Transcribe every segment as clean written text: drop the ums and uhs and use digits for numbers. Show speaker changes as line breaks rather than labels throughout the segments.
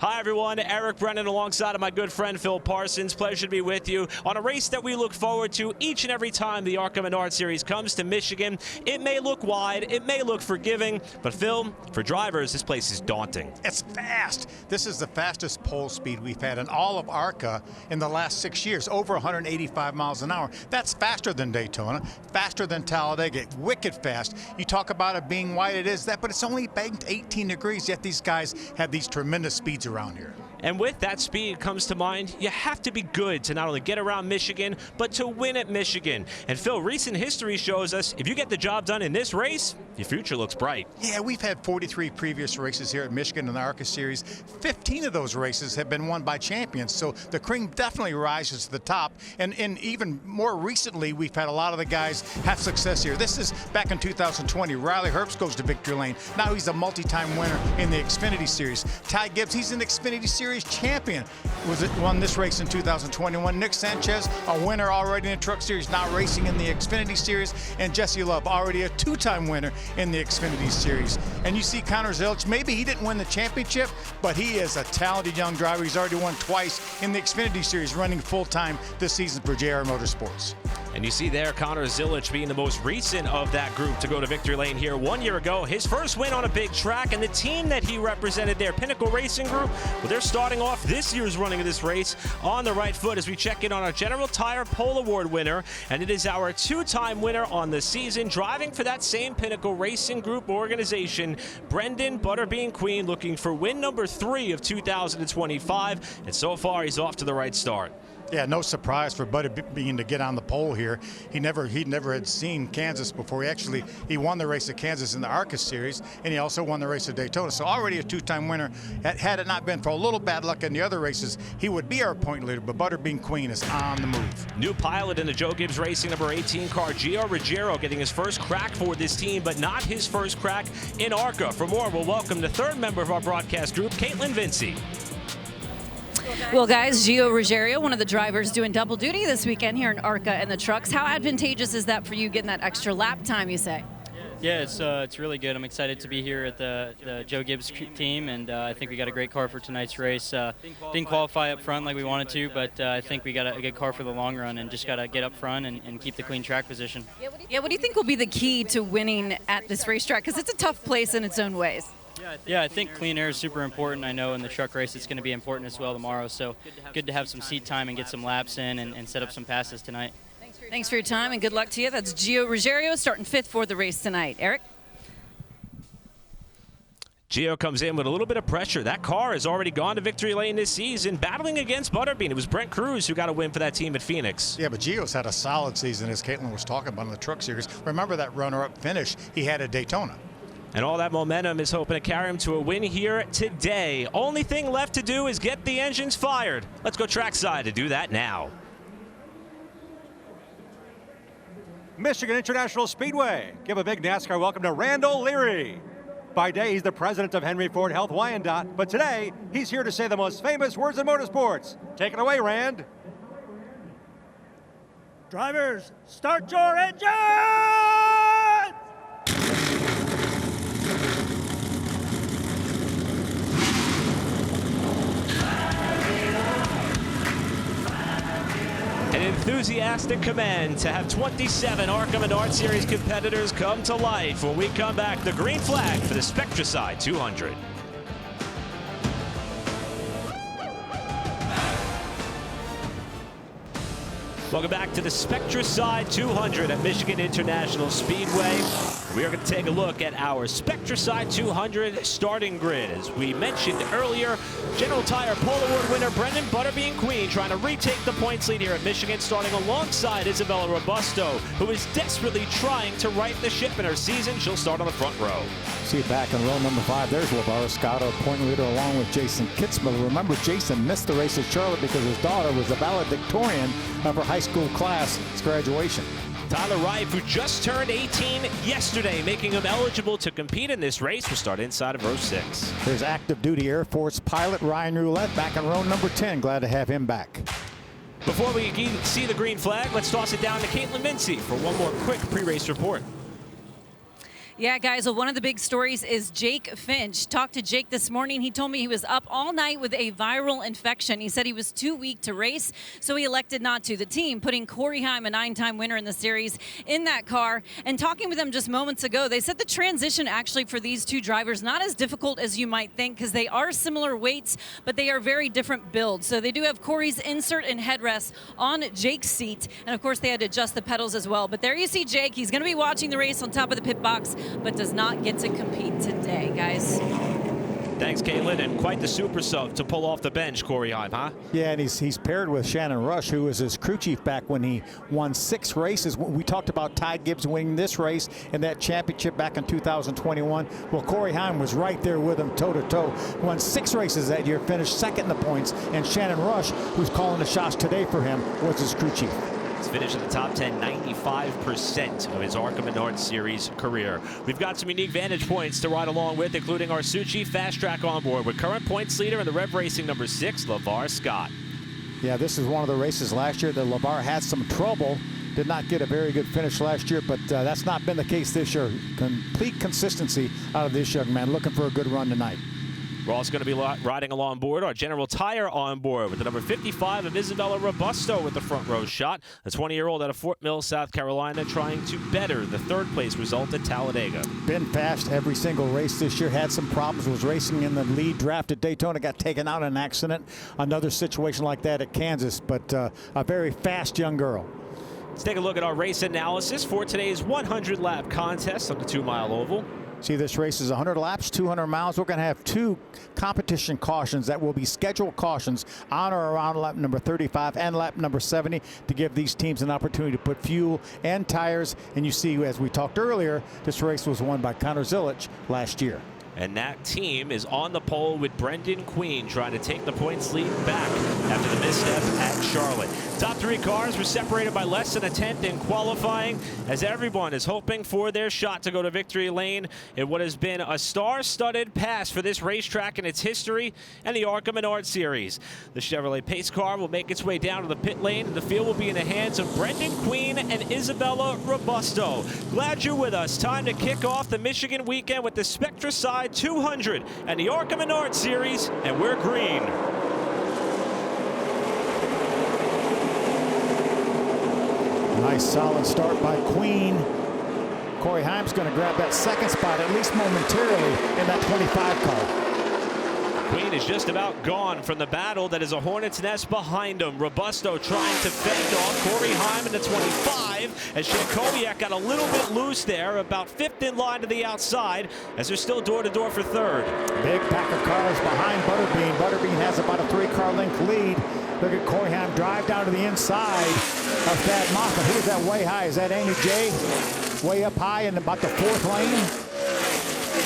Hi, everyone. Eric Brennan alongside of my good friend Phil Parsons. Pleasure to be with you on a race that we look forward to each and every time the ARCA Menards Series comes to Michigan. It may look wide, it may look forgiving, but Phil, for drivers, this place is daunting.
It's fast. This is the fastest pole speed we've had in all of ARCA in the last 6 years, over 185 miles an hour. That's faster than Daytona, faster than Talladega, wicked fast. You talk about it being wide, it is that, but it's only banked 18 degrees, yet these guys have these tremendous speeds around here.
And with that speed comes to mind, you have to be good to not only get around Michigan, but to win at Michigan. And Phil, recent history shows us if you get the job done in this race, your future looks bright. Yeah,
we've had 43 previous races here at Michigan in the ARCA Series. 15 of those races have been won by champions, so the cream definitely rises to the top. And even more recently, we've had a lot of the guys have success here. This is back in 2020. Riley Herbst goes to victory lane. Now he's a multi-time winner in the Xfinity Series. Ty Gibbs, he's an Xfinity Series champion. Won this race in 2021. Nick Sanchez, a winner already in the Truck Series, now racing in the Xfinity Series. And Jesse Love, already a two-time winner in the Xfinity Series. And you see Connor Zilic, maybe he didn't win the championship, but he is a talented young driver. He's already won twice in the Xfinity Series, running full-time this season for JR Motorsports.
And you see there Connor Zilic being the most recent of that group to go to victory lane here 1 year ago. His first win on a big track, and the team that he represented there, Pinnacle Racing Group, well, they're starting off this year's running of this race on the right foot as we check in on our General Tire Pole Award winner, and it is our two-time winner on the season, driving for that same Pinnacle Racing Group organization, Brendan Butterbean Queen, looking for win number 3 of 2025, and so far he's off to the right start.
Yeah, no surprise for Butterbean to get on the pole here. He never had seen Kansas before. He won the race at Kansas in the ARCA Series, and he also won the race at Daytona. So already a two-time winner. Had it not been for a little bad luck in the other races, he would be our point leader, but Butterbean Queen is on the move.
New pilot in the Joe Gibbs Racing number 18 car, Gio Ruggiero, getting his first crack for this team, but not his first crack in ARCA. For more, we'll welcome the third member of our broadcast group, Caitlin Vinci.
Well, guys, Gio Ruggiero, one of the drivers doing double duty this weekend here in ARCA and the trucks. How advantageous is that for you getting that extra lap time, you say?
Yeah, it's really good. I'm excited to be here at the Joe Gibbs team, and I think we got a great car for tonight's race. Didn't qualify up front like we wanted to, but I think we got a good car for the long run, and just got to get up front and keep the clean track position.
Yeah, what do you think will be the key to winning at this racetrack? Because it's a tough place in its own ways.
Yeah, I think clean air is super important. I know in the truck race it's going to be important as well tomorrow, so good to have some seat time and get some laps in and set up some passes tonight.
Thanks for your time and good luck to you. That's Gio Ruggiero starting 5th for the race tonight. Eric?
Gio comes in with a little bit of pressure. That car has already gone to victory lane this season, battling against Butterbean. It was Brent Cruz who got a win for that team at Phoenix.
Yeah, but Gio's had a solid season, as Caitlin was talking about in the Truck Series. Remember that runner-up finish he had at Daytona.
And all that momentum is hoping to carry him to a win here today. Only thing left to do is get the engines fired. Let's go trackside to do that now.
Michigan International Speedway. Give a big NASCAR welcome to Randall Leary. By day, he's the president of Henry Ford Health Wyandotte, but today, he's here to say the most famous words in motorsports. Take it away, Rand.
Drivers, start your engines!
An enthusiastic command to have 27 ARCA Menards Series competitors come to life when we come back. The green flag for the Spectracide 200. Welcome back to the Spectracide 200 at Michigan International Speedway. We are going to take a look at our Spectracide 200 starting grid. As we mentioned earlier, General Tire Pole Award winner Brendan Butterbean Queen trying to retake the points lead here at Michigan, starting alongside Isabella Robusto, who is desperately trying to right the ship in her season. She'll start on the front row.
See back in row number 5, there's LeVar Scotto, point leader, along with Jason Kitzmiller. Remember, Jason missed the race at Charlotte because his daughter was the valedictorian of her high school class graduation.
Tyler Rife, who just turned 18 yesterday, making him eligible to compete in this race, will start inside of row 6.
There's active duty Air Force pilot Ryan Roulette back in row number 10. Glad to have him back.
Before we see the green flag, let's toss it down to Caitlin Vinci for one more quick pre-race report.
Yeah, guys, well, one of the big stories is Jake Finch. Talked to Jake this morning. He told me he was up all night with a viral infection. He said he was too weak to race, so he elected not to. The team putting Corey Heim, a 9-time winner in the series, in that car. And talking with them just moments ago, they said the transition actually for these two drivers not as difficult as you might think, because they are similar weights, but they are very different builds. So they do have Corey's insert and headrest on Jake's seat, and of course they had to adjust the pedals as well. But there you see Jake. He's going to be watching the race on top of the pit box, but does not get to compete today, guys.
Thanks, Caitlin, and quite the super sub to pull off the bench, Corey Heim, huh?
Yeah, and he's paired with Shannon Rush, who was his crew chief back when he won 6 races. We talked about Ty Gibbs winning this race and that championship back in 2021. Well, Corey Heim was right there with him toe-to-toe. Won 6 races that year, finished second in the points, and Shannon Rush, who's calling the shots today for him, was his crew chief.
He's finished in the top 10 95% of his ARCA Menards Series career. We've got some unique vantage points to ride along with, including our Suchi Fast Track on board with current points leader in the Rev Racing number 6, LeVar Scott.
Yeah, this is one of the races last year that LeVar had some trouble. Did not get a very good finish last year, but that's not been the case this year. Complete consistency out of this young man. Looking for a good run tonight.
We're also going to be riding along board our General Tire on board with the number 55 of Isabella Robusto with the front row shot. The 20-year-old out of Fort Mill, South Carolina, trying to better the third-place result at Talladega.
Been fast every single race this year. Had some problems. Was racing in the lead draft at Daytona. Got taken out in an accident. Another situation like that at Kansas, but a very fast young girl.
Let's take a look at our race analysis for today's 100-lap contest on the 2-mile oval.
See, this race is 100 laps, 200 miles. We're going to have 2 competition cautions that will be scheduled cautions on or around lap number 35 and lap number 70 to give these teams an opportunity to put fuel and tires. And you see, as we talked earlier, this race was won by Connor Zilic last year.
And that team is on the pole with Brendan Queen trying to take the points lead back after the misstep at Charlotte. Top 3 cars were separated by less than a tenth in qualifying, as everyone is hoping for their shot to go to victory lane in what has been a star-studded pass for this racetrack in its history and the ARCA Menards Series. The Chevrolet pace car will make its way down to the pit lane, and the field will be in the hands of Brendan Queen and Isabella Robusto. Glad you're with us. Time to kick off the Michigan weekend with the Spectra Side 200 and the ARCA Menards Series, and we're green.
Nice solid start by Queen. Corey Heim's going to grab that second spot, at least momentarily, in that 25 car.
Queen is just about gone from the battle that is a hornet's nest behind him. Robusto trying to fend off Corey Heim in the 25 as Shankowiak got a little bit loose there, about 5th in line to the outside as they're still door-to-door for 3rd.
Big pack of cars behind Butterbean. Butterbean has about a 3-car length lead. Look at Corey Heim drive down to the inside of Thad Moffitt. Who's that way high? Is that Amy J? Way up high in about the 4th lane.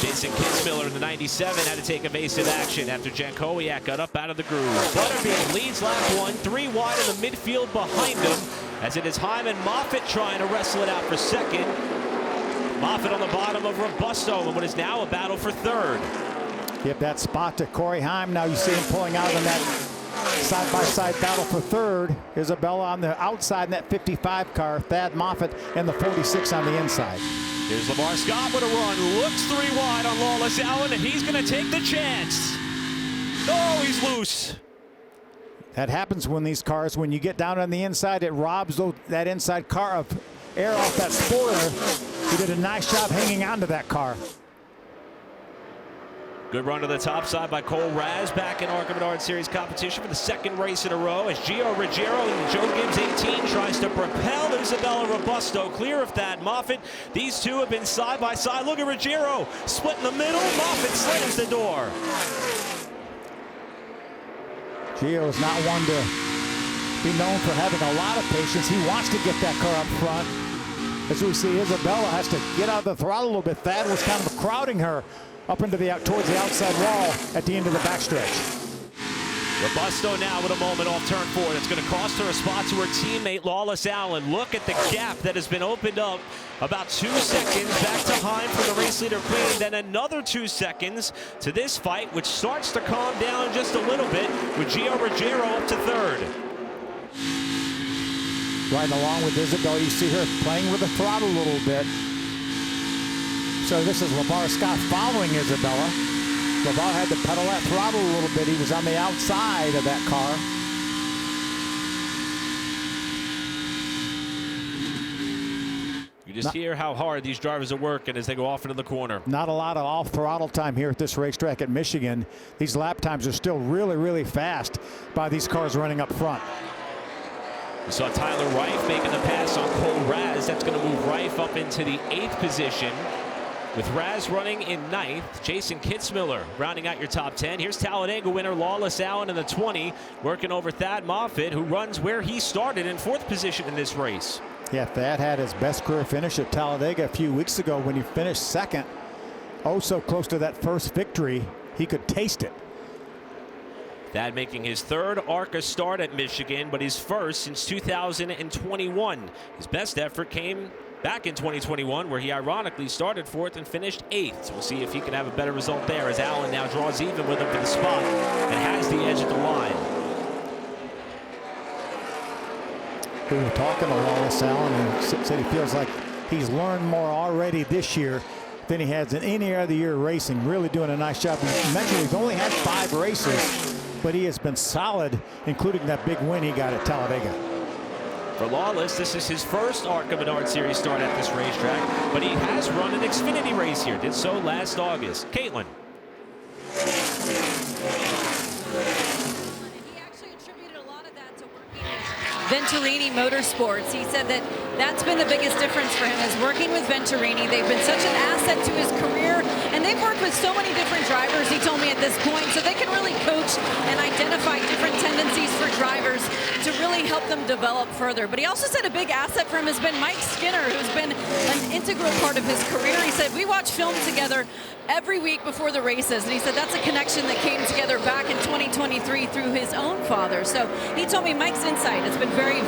Jason Kitzmiller in the 97 had to take evasive action after Jankowiak got up out of the groove. Butterbean leads lap 1, 3 wide in the midfield behind him, as it is Heim and Moffitt trying to wrestle it out for 2nd. Moffitt on the bottom of Robusto in what is now a battle for 3rd.
Give that spot to Corey Heim. Now you see him pulling out in that side-by-side battle for 3rd. Isabella on the outside in that 55 car. Thad Moffitt in the 46 on the inside.
Here's LeVar Scott with a run. Looks 3 wide on Lawless Allen, and he's going to take the chance. Oh, he's loose.
That happens when these cars, when you get down on the inside, it robs that inside car of air off that spoiler. He did a nice job hanging on to that car.
Good run to the top side by Cole Raz back in ARCA Menards Series competition for the 2nd race in a row as Gio Ruggiero and Joe Gibbs 18 tries to propel Isabella Robusto clear of Thad Moffitt. These two have been side by side. Look at Ruggiero split in the middle. Moffitt slams the door.
Gio is not one to be known for having a lot of patience. He wants to get that car up front. As we see, Isabella has to get out of the throttle a little bit. Thad was kind of crowding her up into towards the outside wall at the end of the backstretch.
Robusto now with a moment off turn 4. That's going to cost her a spot to her teammate Lawless Allen. Look at the gap that has been opened up. About 2 seconds back to Heim for the race leader Queen. Then another 2 seconds to this fight, which starts to calm down just a little bit with Gio Ruggiero up to 3rd. Riding along with Isabella, you see her playing with the throttle a little bit.
So this is LeVar Scott following Isabella. LeVar had to pedal that throttle a little bit. He was on the outside of that car.
You just hear how hard these drivers are working as they go off into the corner.
Not a lot of off throttle time here at this racetrack at Michigan. These lap times are still really, really fast by these cars running up front.
We saw Tyler Reif making the pass on Cole Raz. That's going to move Reif up into the 8th position. With Raz running in 9th, Jason Kitzmiller rounding out your top 10. Here's Talladega winner Lawless Allen in the 20, working over Thad Moffitt, who runs where he started in 4th position in this race.
Yeah, Thad had his best career finish at Talladega a few weeks ago when he finished 2nd. Oh, so close to that first victory, he could taste it.
Thad making his 3rd ARCA start at Michigan, but his 1st since 2021. His best effort came back in 2021, where he ironically started 4th and finished 8th. So we'll see if he can have a better result there, as Allen now draws even with him for the spot and has the edge at the line.
We were talking to Lawless Allen, and said he feels like he's learned more already this year than he has in any other year racing. Really doing a nice job. He mentioned he's only had 5 races, but he has been solid, including that big win he got at Talladega.
For Lawless, this is his 1st ARCA Menards Series start at this racetrack, but he has run an Xfinity race here. Did so last August. Caitlin.
Venturini Motorsports. He said that that's been the biggest difference for him, is working with Venturini. They've been such an asset to his career, and they've worked with so many different drivers, he told me at this point, so they can really coach and identify different tendencies for drivers to really help them develop further. But he also said a big asset for him has been Mike Skinner, who's been an integral part of his career. He said, we watch film together every week before the races, and he said that's a connection that came together back in 2023 through his own father. So he told me Mike's insight has been very,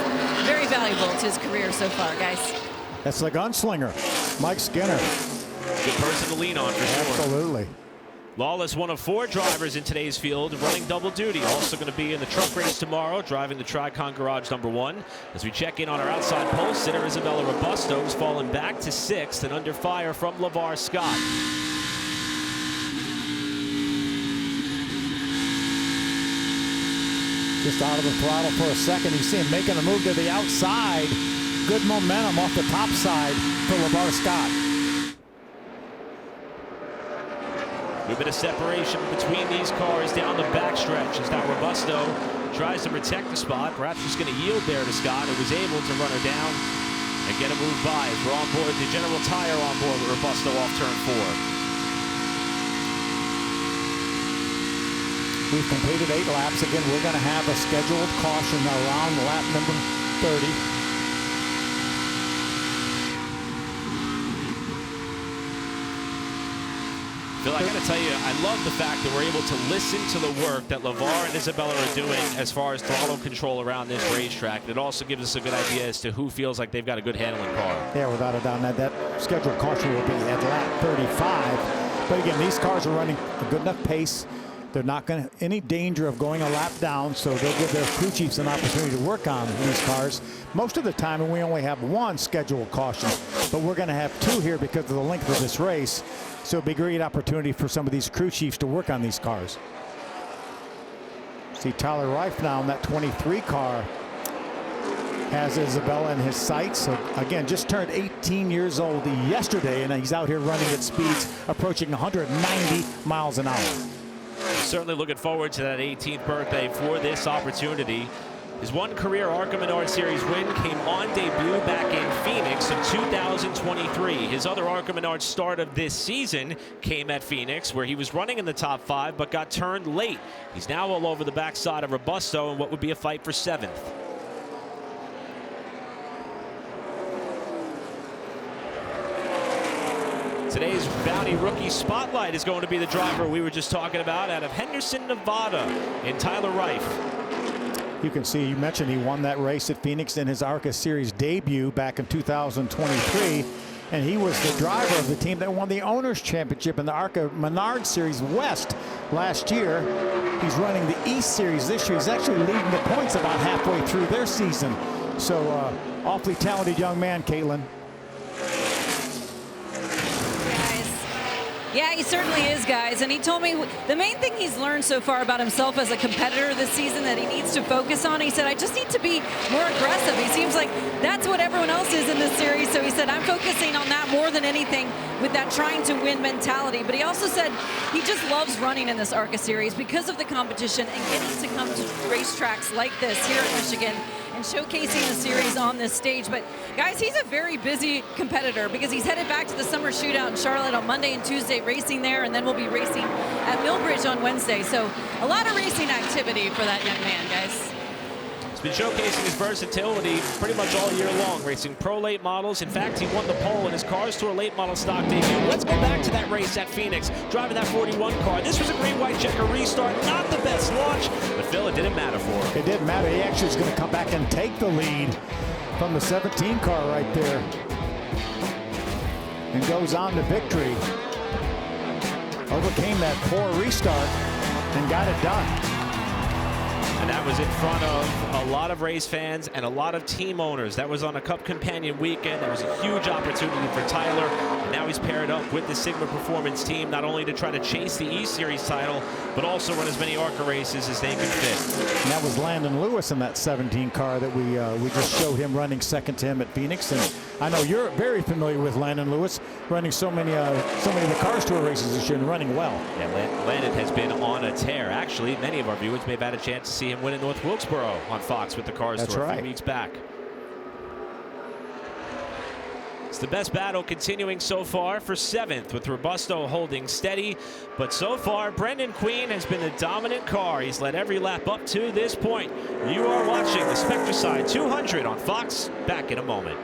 very valuable to his career so far, guys.
That's the gunslinger, Mike Skinner.
Good person to lean on for sure.
Absolutely.
Lawless, one of 4 drivers in today's field, running double duty. Also going to be in the truck race tomorrow, driving the Tricon Garage #1. As we check in on our outside pole sitter, Isabella Robusto, who's fallen back to 6th and under fire from LeVar Scott.
Just out of the throttle for a second. You see him making a move to the outside. Good momentum off the top side for LeVar Scott.
A bit of separation between these cars down the backstretch as now Robusto tries to protect the spot. Perhaps just going to yield there to Scott, who was able to run her down and get a move by. As we're on board, the General Tire on board with Robusto off turn 4.
We've completed 8 laps. Again, we're going to have a scheduled caution around lap number 30.
Phil, I got to tell you, I love the fact that we're able to listen to the work that LeVar and Isabella are doing as far as throttle control around this racetrack. It also gives us a good idea as to who feels like they've got a good handling car.
Yeah, without a doubt. That scheduled caution will be at lap 35. But again, these cars are running a good enough pace. They're not going to any danger of going a lap down, so they'll give their crew chiefs an opportunity to work on these cars. Most of the time, and we only have 1 scheduled caution, but we're going to have 2 here because of the length of this race. So it'll be a great opportunity for some of these crew chiefs to work on these cars. See Tyler Reif now in that 23 car has Isabella in his sights. So again, just turned 18 years old yesterday, and he's out here running at speeds approaching 190 miles an hour.
Certainly looking forward to that 18th birthday for this opportunity. His 1 career ARCA Menards Series win came on debut back in Phoenix in 2023. His other ARCA Menards start of this season came at Phoenix, where he was running in the top 5 but got turned late. He's now all over the backside of Robusto in what would be a fight for 7th. Today's Bounty Rookie Spotlight is going to be the driver we were just talking about out of Henderson, Nevada, in Tyler Reif.
You can see, you mentioned he won that race at Phoenix in his ARCA Series debut back in 2023. And he was the driver of the team that won the Owners' Championship in the ARCA Menards Series West last year. He's running the East Series this year. He's actually leading the points about halfway through their season. So awfully talented young man, Caitlin.
Yeah, he certainly is, guys. And he told me the main thing he's learned so far about himself as a competitor this season that he needs to focus on. He said, I just need to be more aggressive. He seems like that's what everyone else is in this series. So he said, I'm focusing on that more than anything with that trying to win mentality. But he also said he just loves running in this ARCA series because of the competition and getting to come to racetracks like this here in Michigan and showcasing the series on this stage. But guys, he's a very busy competitor because he's headed back to the summer shootout in Charlotte on Monday and Tuesday, racing there, and then we'll be racing at Millbridge on Wednesday. So a lot of racing activity for that young man, guys.
Been showcasing his versatility pretty much all year long, racing pro late models. In fact, he won the pole in his Cars Tour late model stock debut. Let's go back to that race at Phoenix, driving that 41 car. This was a green white checker restart, not the best launch, but Phil, it didn't matter for him.
It didn't matter. He actually was going to come back and take the lead from the 17 car right there, and goes on to victory. Overcame that poor restart and got it done.
And that was in front of a lot of race fans and a lot of team owners. That was on a Cup Companion weekend. That was a huge opportunity for Tyler. And now he's paired up with the Sigma Performance team, not only to try to chase the E-Series title, but also run as many ARCA races as they can fit.
And that was Landon Lewis in that 17 car that we just showed him running second to him at Phoenix. And I know you're very familiar with Landon Lewis, running so many of the Cars Tour races this year and running well.
Yeah, Landon has been on a tear. Actually, many of our viewers may have had a chance to see him win in North Wilkesboro on Fox with the Cars Tour a few weeks back. It's the best battle continuing so far for 7th, with Robusto holding steady. But so far, Brendan Queen has been the dominant car. He's led every lap up to this point. You are watching the Spectracide 200 on Fox. Back in a moment.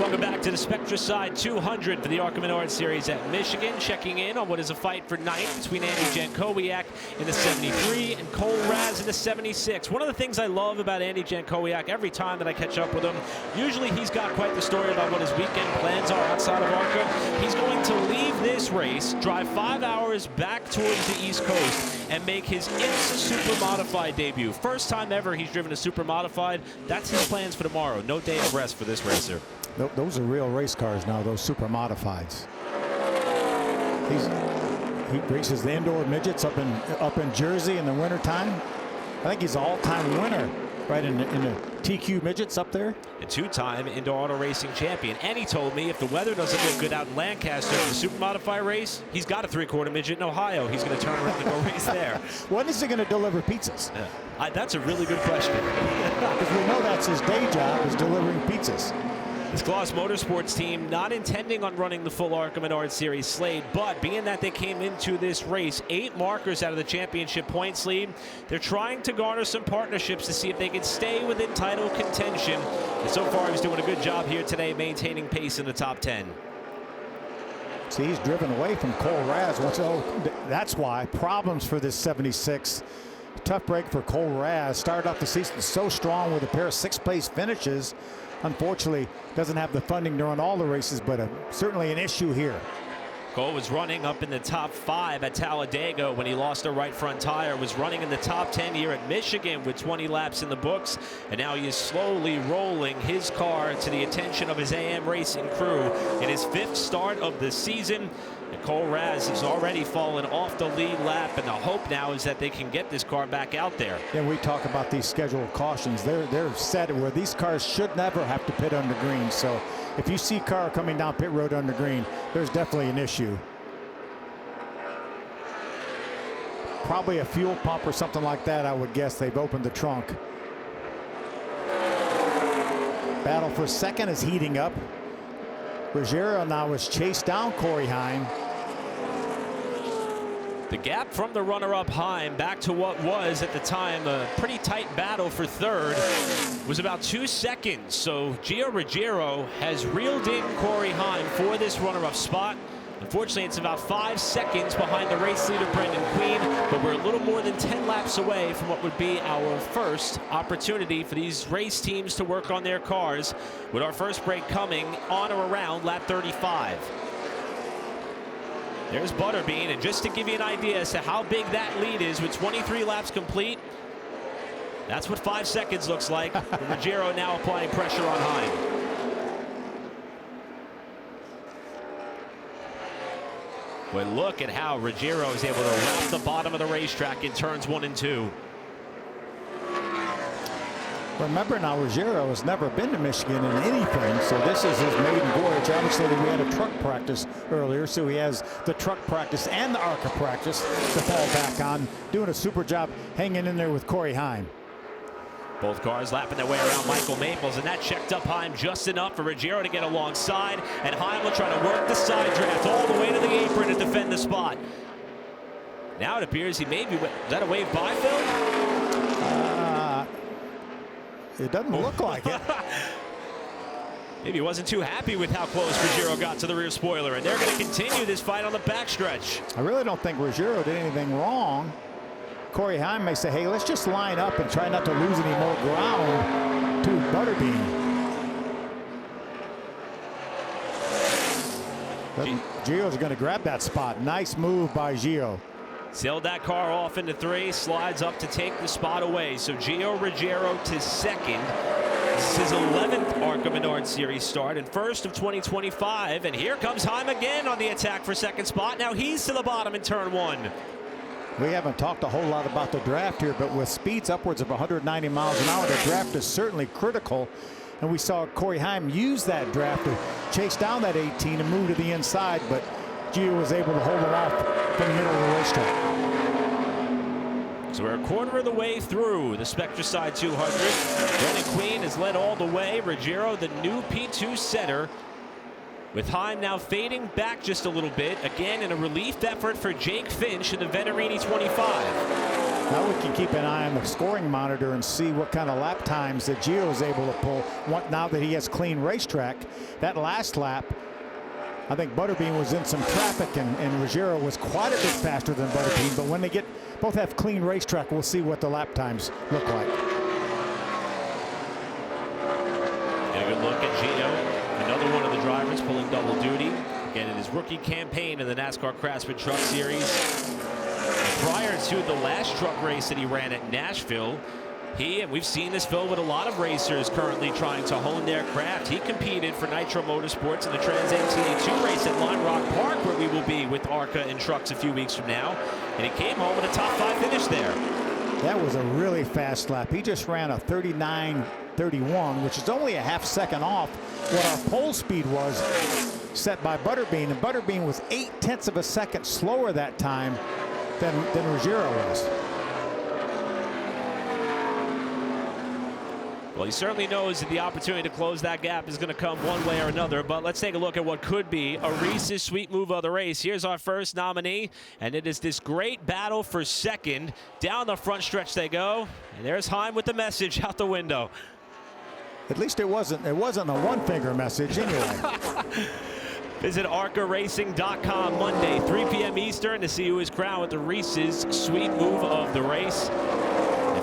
Welcome back to the Spectracide 200 for the ARCA Menards Series at Michigan. Checking in on what is a fight for 9th between Andy Jankowiak in the 73 and Cole Raz in the 76. One of the things I love about Andy Jankowiak, every time that I catch up with him, usually he's got quite the story about what his weekend plans are outside of ARCA. He's going to leave this race, drive 5 hours back towards the East Coast, and make his IMSA Super Modified debut. First time ever he's driven a Super Modified. That's his plans for tomorrow. No day of rest for this racer.
Those are real race cars now, those Super Modifieds. He races the indoor midgets up in Jersey in the wintertime. I think he's an all-time winner right in the TQ midgets up there.
A 2-time indoor auto racing champion. And he told me if the weather doesn't look good out in Lancaster for the Super Modified race, he's got a 3/4 midget in Ohio. He's going to turn around and go race there.
When is he going to deliver pizzas?
That's a really good question.
Because we know that's his day job, is delivering pizzas.
This Gloss Motorsports team not intending on running the full ARCA Menards Series slate, but being that they came into this race 8 markers out of the championship points lead, they're trying to garner some partnerships to see if they can stay within title contention. And so far, he's doing a good job here today, maintaining pace in the top 10.
See, he's driven away from Cole Raz. That's why problems for this 76. Tough break for Cole Raz. Started off the season so strong with a pair of 6th-place finishes. Unfortunately, doesn't have the funding to run all the races, but certainly an issue here.
Cole was running up in the top 5 at Talladega when he lost a right front tire, was running in the top 10 here at Michigan with 20 laps in the books, and now he is slowly rolling his car to the attention of his AM Racing crew in his 5th start of the season. And Cole Raz has already fallen off the lead lap, and the hope now is that they can get this car back out there.
And we talk about these scheduled cautions. They're set where these cars should never have to pit under green. So if you see a car coming down pit road under green, there's definitely an issue. Probably a fuel pump or something like that, I would guess. They've opened the trunk. Battle for second is heating up. Ruggiero now has chased down Corey Heim.
The gap from the runner-up Heim back to what was at the time a pretty tight battle for 3rd was about 2 seconds. So Gio Ruggiero has reeled in Corey Heim for this runner-up spot. Unfortunately, it's about 5 seconds behind the race leader, Brendan Queen, but we're a little more than 10 laps away from what would be our first opportunity for these race teams to work on their cars, with our first break coming on or around lap 35. There's Butterbean, and just to give you an idea as to how big that lead is with 23 laps complete, that's what 5 seconds looks like. Ruggiero now applying pressure on Heim. But look at how Ruggiero is able to wrap the bottom of the racetrack in turns 1 and 2.
Remember now, Ruggiero has never been to Michigan in anything, so this is his maiden voyage. Obviously, we had a truck practice earlier, so he has the truck practice and the ARCA practice to fall back on. Doing a super job hanging in there with Corey Heim.
Both cars lapping their way around Michael Maples, and that checked up Heim just enough for Ruggiero to get alongside, and Heim will try to work the side draft all the way to the apron to defend the spot. Now it appears he may be. Is that a wave by, Phil?
It doesn't look like it.
Maybe he wasn't too happy with how close Ruggiero got to the rear spoiler, and they're going to continue this fight on the backstretch.
I really don't think Ruggiero did anything wrong. Corey Heim may say, hey, let's just line up and try not to lose any more ground to Butterbean. Gio's going to grab that spot. Nice move by Gio.
Sailed that car off into 3, slides up to take the spot away. So Gio Ruggiero to second. This is his 11th ARCA Menards Series start and first of 2025. And here comes Heim again on the attack for second spot. Now he's to the bottom in turn 1.
We haven't talked a whole lot about the draft here, but with speeds upwards of 190 miles an hour, the draft is certainly critical. And we saw Corey Heim use that draft to chase down that 18 and move to the inside, but Gio was able to hold it off from the middle of the racetrack.
So we're a quarter of the way through the Spectracide 200. Brennan Queen has led all the way. Ruggiero, the new P2 setter, with Heim now fading back just a little bit. Again, in a relief effort for Jake Finch in the Venerini 25.
Now we can keep an eye on the scoring monitor and see what kind of lap times that Gio is able to pull now that he has clean racetrack. That last lap, I think Butterbean was in some traffic, and Ruggiero was quite a bit faster than Butterbean. But when they both have clean racetrack, we'll see what the lap times look like.
And a good look at Gio, another one of the drivers pulling double duty. Again, in his rookie campaign in the NASCAR Craftsman Truck Series. And prior to the last truck race that he ran at Nashville, and we've seen this, Phil, with a lot of racers currently trying to hone their craft. He competed for Nitro Motorsports in the Trans Am TA2 race at Lime Rock Park, where we will be with ARCA and trucks a few weeks from now. And he came home with a top 5 finish there.
That was a really fast lap. He just ran a 39.31, which is only a half second off what our pole speed was set by Butterbean. And Butterbean was 0.8 of a second slower that time than Ruggiero was.
Well, he certainly knows that the opportunity to close that gap is going to come one way or another, but let's take a look at what could be a Reese's sweet move of the race. Here's our first nominee, and it is this great battle for second. Down the front stretch they go, and there's Heim with the message out the window.
At least it wasn't a one-finger message anyway.
Visit ARCARacing.com Monday, 3 p.m. Eastern to see who is crowned with the Reese's sweet move of the race.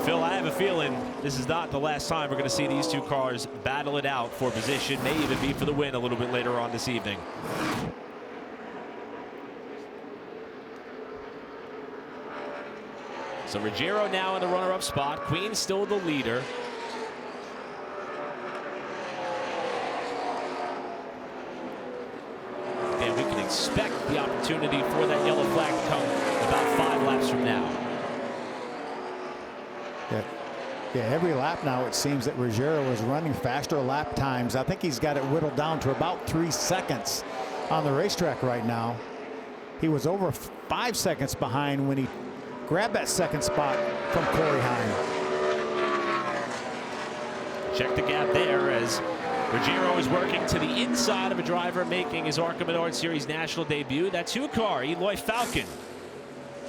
Phil, I have a feeling this is not the last time we're going to see these two cars battle it out for position, may even be for the win a little bit later on this evening. So Ruggiero now in the runner-up spot. Queen still the leader. And we can expect the opportunity for that yellow flag to come about 5 laps from now.
Yeah, every lap now it seems that Ruggiero is running faster lap times. I think he's got it whittled down to about 3 seconds on the racetrack right now. He was over 5 seconds behind when he grabbed that second spot from Corey Heim.
Check the gap there as Ruggiero is working to the inside of a driver making his ARCA Menards Series national debut. That 2-car, Eloy Falcon.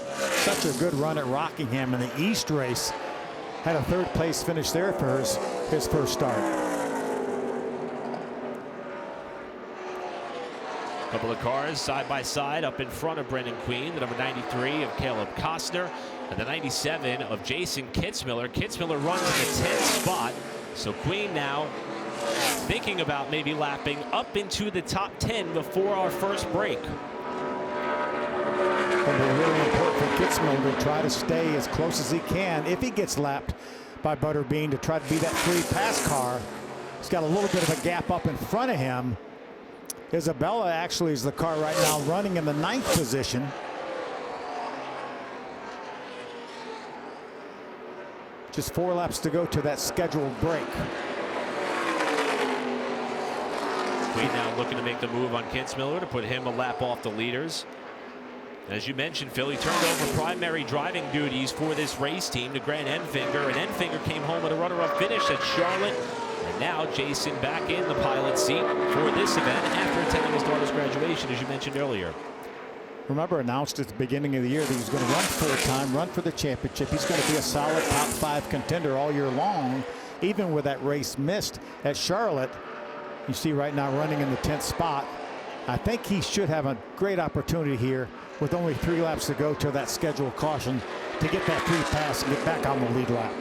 Such a good run at Rockingham in the East race. Had a 3rd place finish there for his first start.
A couple of cars side by side up in front of Brendan Queen, the number 93 of Caleb Costner, and the 97 of Jason Kitzmiller. Kitzmiller runs in the 10th spot, so Queen now thinking about maybe lapping up into the top 10 before our first break.
It'll be really important for Kitzmiller to try to stay as close as he can if he gets lapped by Butterbean, to try to be that free pass car. He's got a little bit of a gap up in front of him. Isabella actually is the car right now running in the 9th position. Just 4 laps to go to that scheduled break.
Queen now looking to make the move on Kitzmiller to put him a lap off the leaders. As you mentioned, Phil, he turned over primary driving duties for this race team to Grant Enfinger, and Enfinger came home with a runner-up finish at Charlotte. And now Jason back in the pilot seat for this event after attending his daughter's graduation, as you mentioned earlier.
Remember, announced at the beginning of the year that he was going to run full-time, run for the championship. He's going to be a solid top 5 contender all year long, even with that race missed at Charlotte. You see right now running in the 10th spot. I think he should have a great opportunity here with only 3 laps to go to that scheduled caution to get that free pass and get back on the lead lap.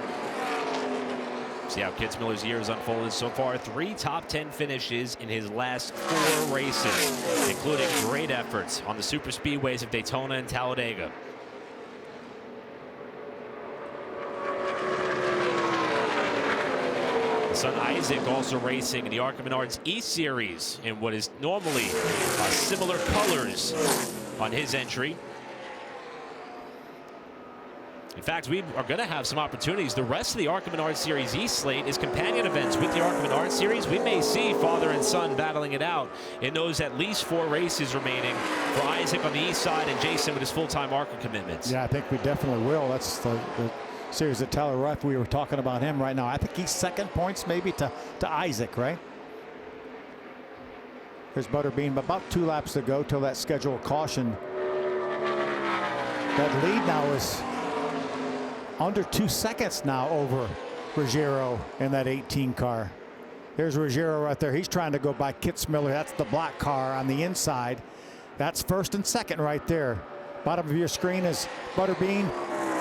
See how Kitzmiller's year has unfolded so far. 3 top 10 finishes in his last 4 races, including great efforts on the super speedways of Daytona and Talladega. His son Isaac also racing in the ARCA Menards E-Series in what is normally similar colors on his entry. In fact, we are going to have some opportunities. The rest of the ARCA Menards Series East slate is companion events with the ARCA Menards Series. We may see father and son battling it out in those at least 4 races remaining for Isaac on the east side and Jason with his full-time ARCA commitments.
Yeah, I think we definitely will. That's the series of Tyler Ruff. We were talking about him right now. I think he's 2nd points maybe to Isaac, right? Here's Butterbean, about 2 laps to go till that scheduled caution. That lead now is under 2 seconds now over Ruggiero in that 18 car. There's Ruggiero right there. He's trying to go by Kitzmiller. That's the black car on the inside. That's 1st and 2nd right there. Bottom of your screen is Butterbean.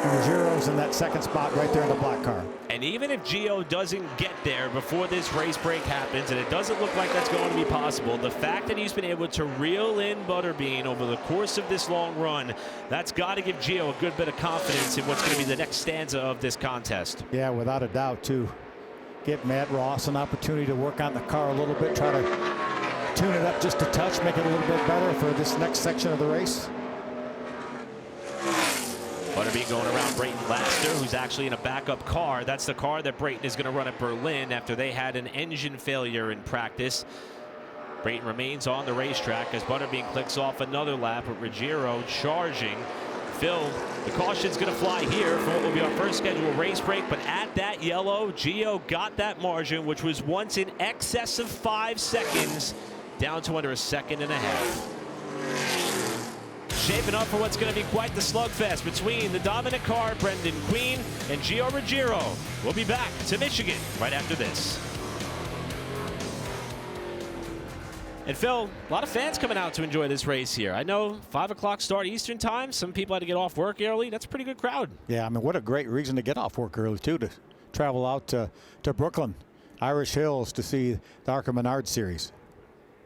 And Ruggiero's in that 2nd spot right there in the black car.
And even if Gio doesn't get there before this race break happens, and it doesn't look like that's going to be possible, the fact that he's been able to reel in Butterbean over the course of this long run, that's got to give Gio a good bit of confidence in what's going to be the next stanza of this contest.
Yeah, without a doubt, too. Get Matt Ross an opportunity to work on the car a little bit, try to tune it up just a touch, make it a little bit better for this next section of the race.
Butterbean going around Brayton Laster, who's actually in a backup car. That's the car that Brayton is going to run at Berlin after they had an engine failure in practice. Brayton remains on the racetrack as Butterbean clicks off another lap with Ruggiero charging. Phil, the caution's going to fly here for what will be our first scheduled race break, but at that yellow, Gio got that margin, which was once in excess of 5 seconds, down to under 1.5 seconds. Shaping up for what's going to be quite the slugfest between the dominant car, Brendan Queen, and Gio Ruggiero. We'll be back to Michigan right after this. And Phil, a lot of fans coming out to enjoy this race here. I know 5 o'clock start Eastern time. Some people had to get off work early. That's a pretty good crowd.
Yeah, I mean, what a great reason to get off work early, too, to travel out to Brooklyn, Irish Hills to see the ARCA Menards Series.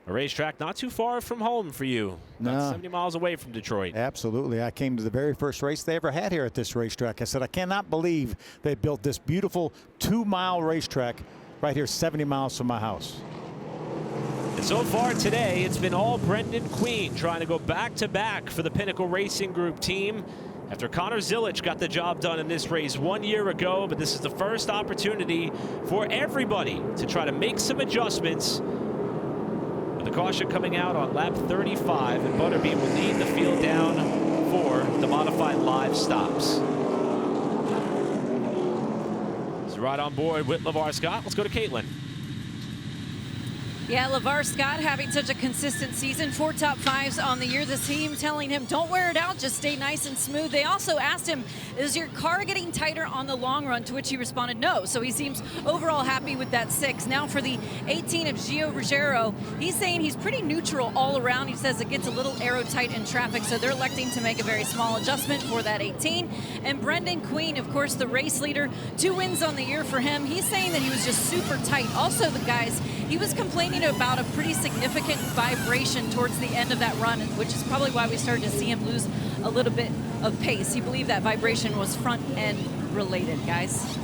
A racetrack not too far from home for you. About 70 miles away from Detroit.
Absolutely. I came to the very first race they ever had here at this racetrack. I said, I cannot believe they built this beautiful 2-mile racetrack right here 70 miles from my house.
And so far today, it's been all Brendan Queen trying to go back-to-back for the Pinnacle Racing Group team after Connor Zilich got the job done in this race 1 year ago. But this is the first opportunity for everybody to try to make some adjustments. The caution coming out on lap 35, and Butterbean will lead the field down for the modified live stops. So right on board with LeVar Scott. Let's go to Caitlin.
Yeah, LeVar Scott having such a consistent season, 4 top 5s on the year. The team telling him, don't wear it out, just stay nice and smooth. They also asked him, is your car getting tighter on the long run? To which he responded, no. So he seems overall happy with that 6. Now for the 18 of Gio Ruggiero, he's saying he's pretty neutral all around. He says it gets a little aero-tight in traffic, so they're electing to make a very small adjustment for that 18. And Brendan Queen, of course, the race leader, 2 wins on the year for him. He's saying that he was just super tight. Also, the guys, he was complaining about a pretty significant vibration towards the end of that run, which is probably why we started to see him lose a little bit of pace. He believed that vibration was front end related, guys.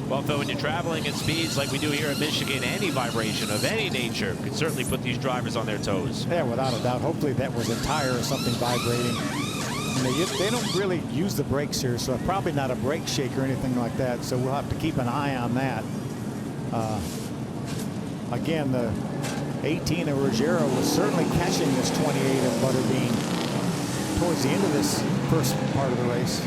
Well, Phil, when you're traveling at speeds like we do here in Michigan, any vibration of any nature could certainly put these drivers on their toes.
Yeah, without a doubt. Hopefully that was a tire or something vibrating. They don't really use the brakes here, so probably not a brake shake or anything like that. So we'll have to keep an eye on that. Again, the 18 of Ruggiero was certainly catching this 28 of Butterbean towards the end of this first part of the race.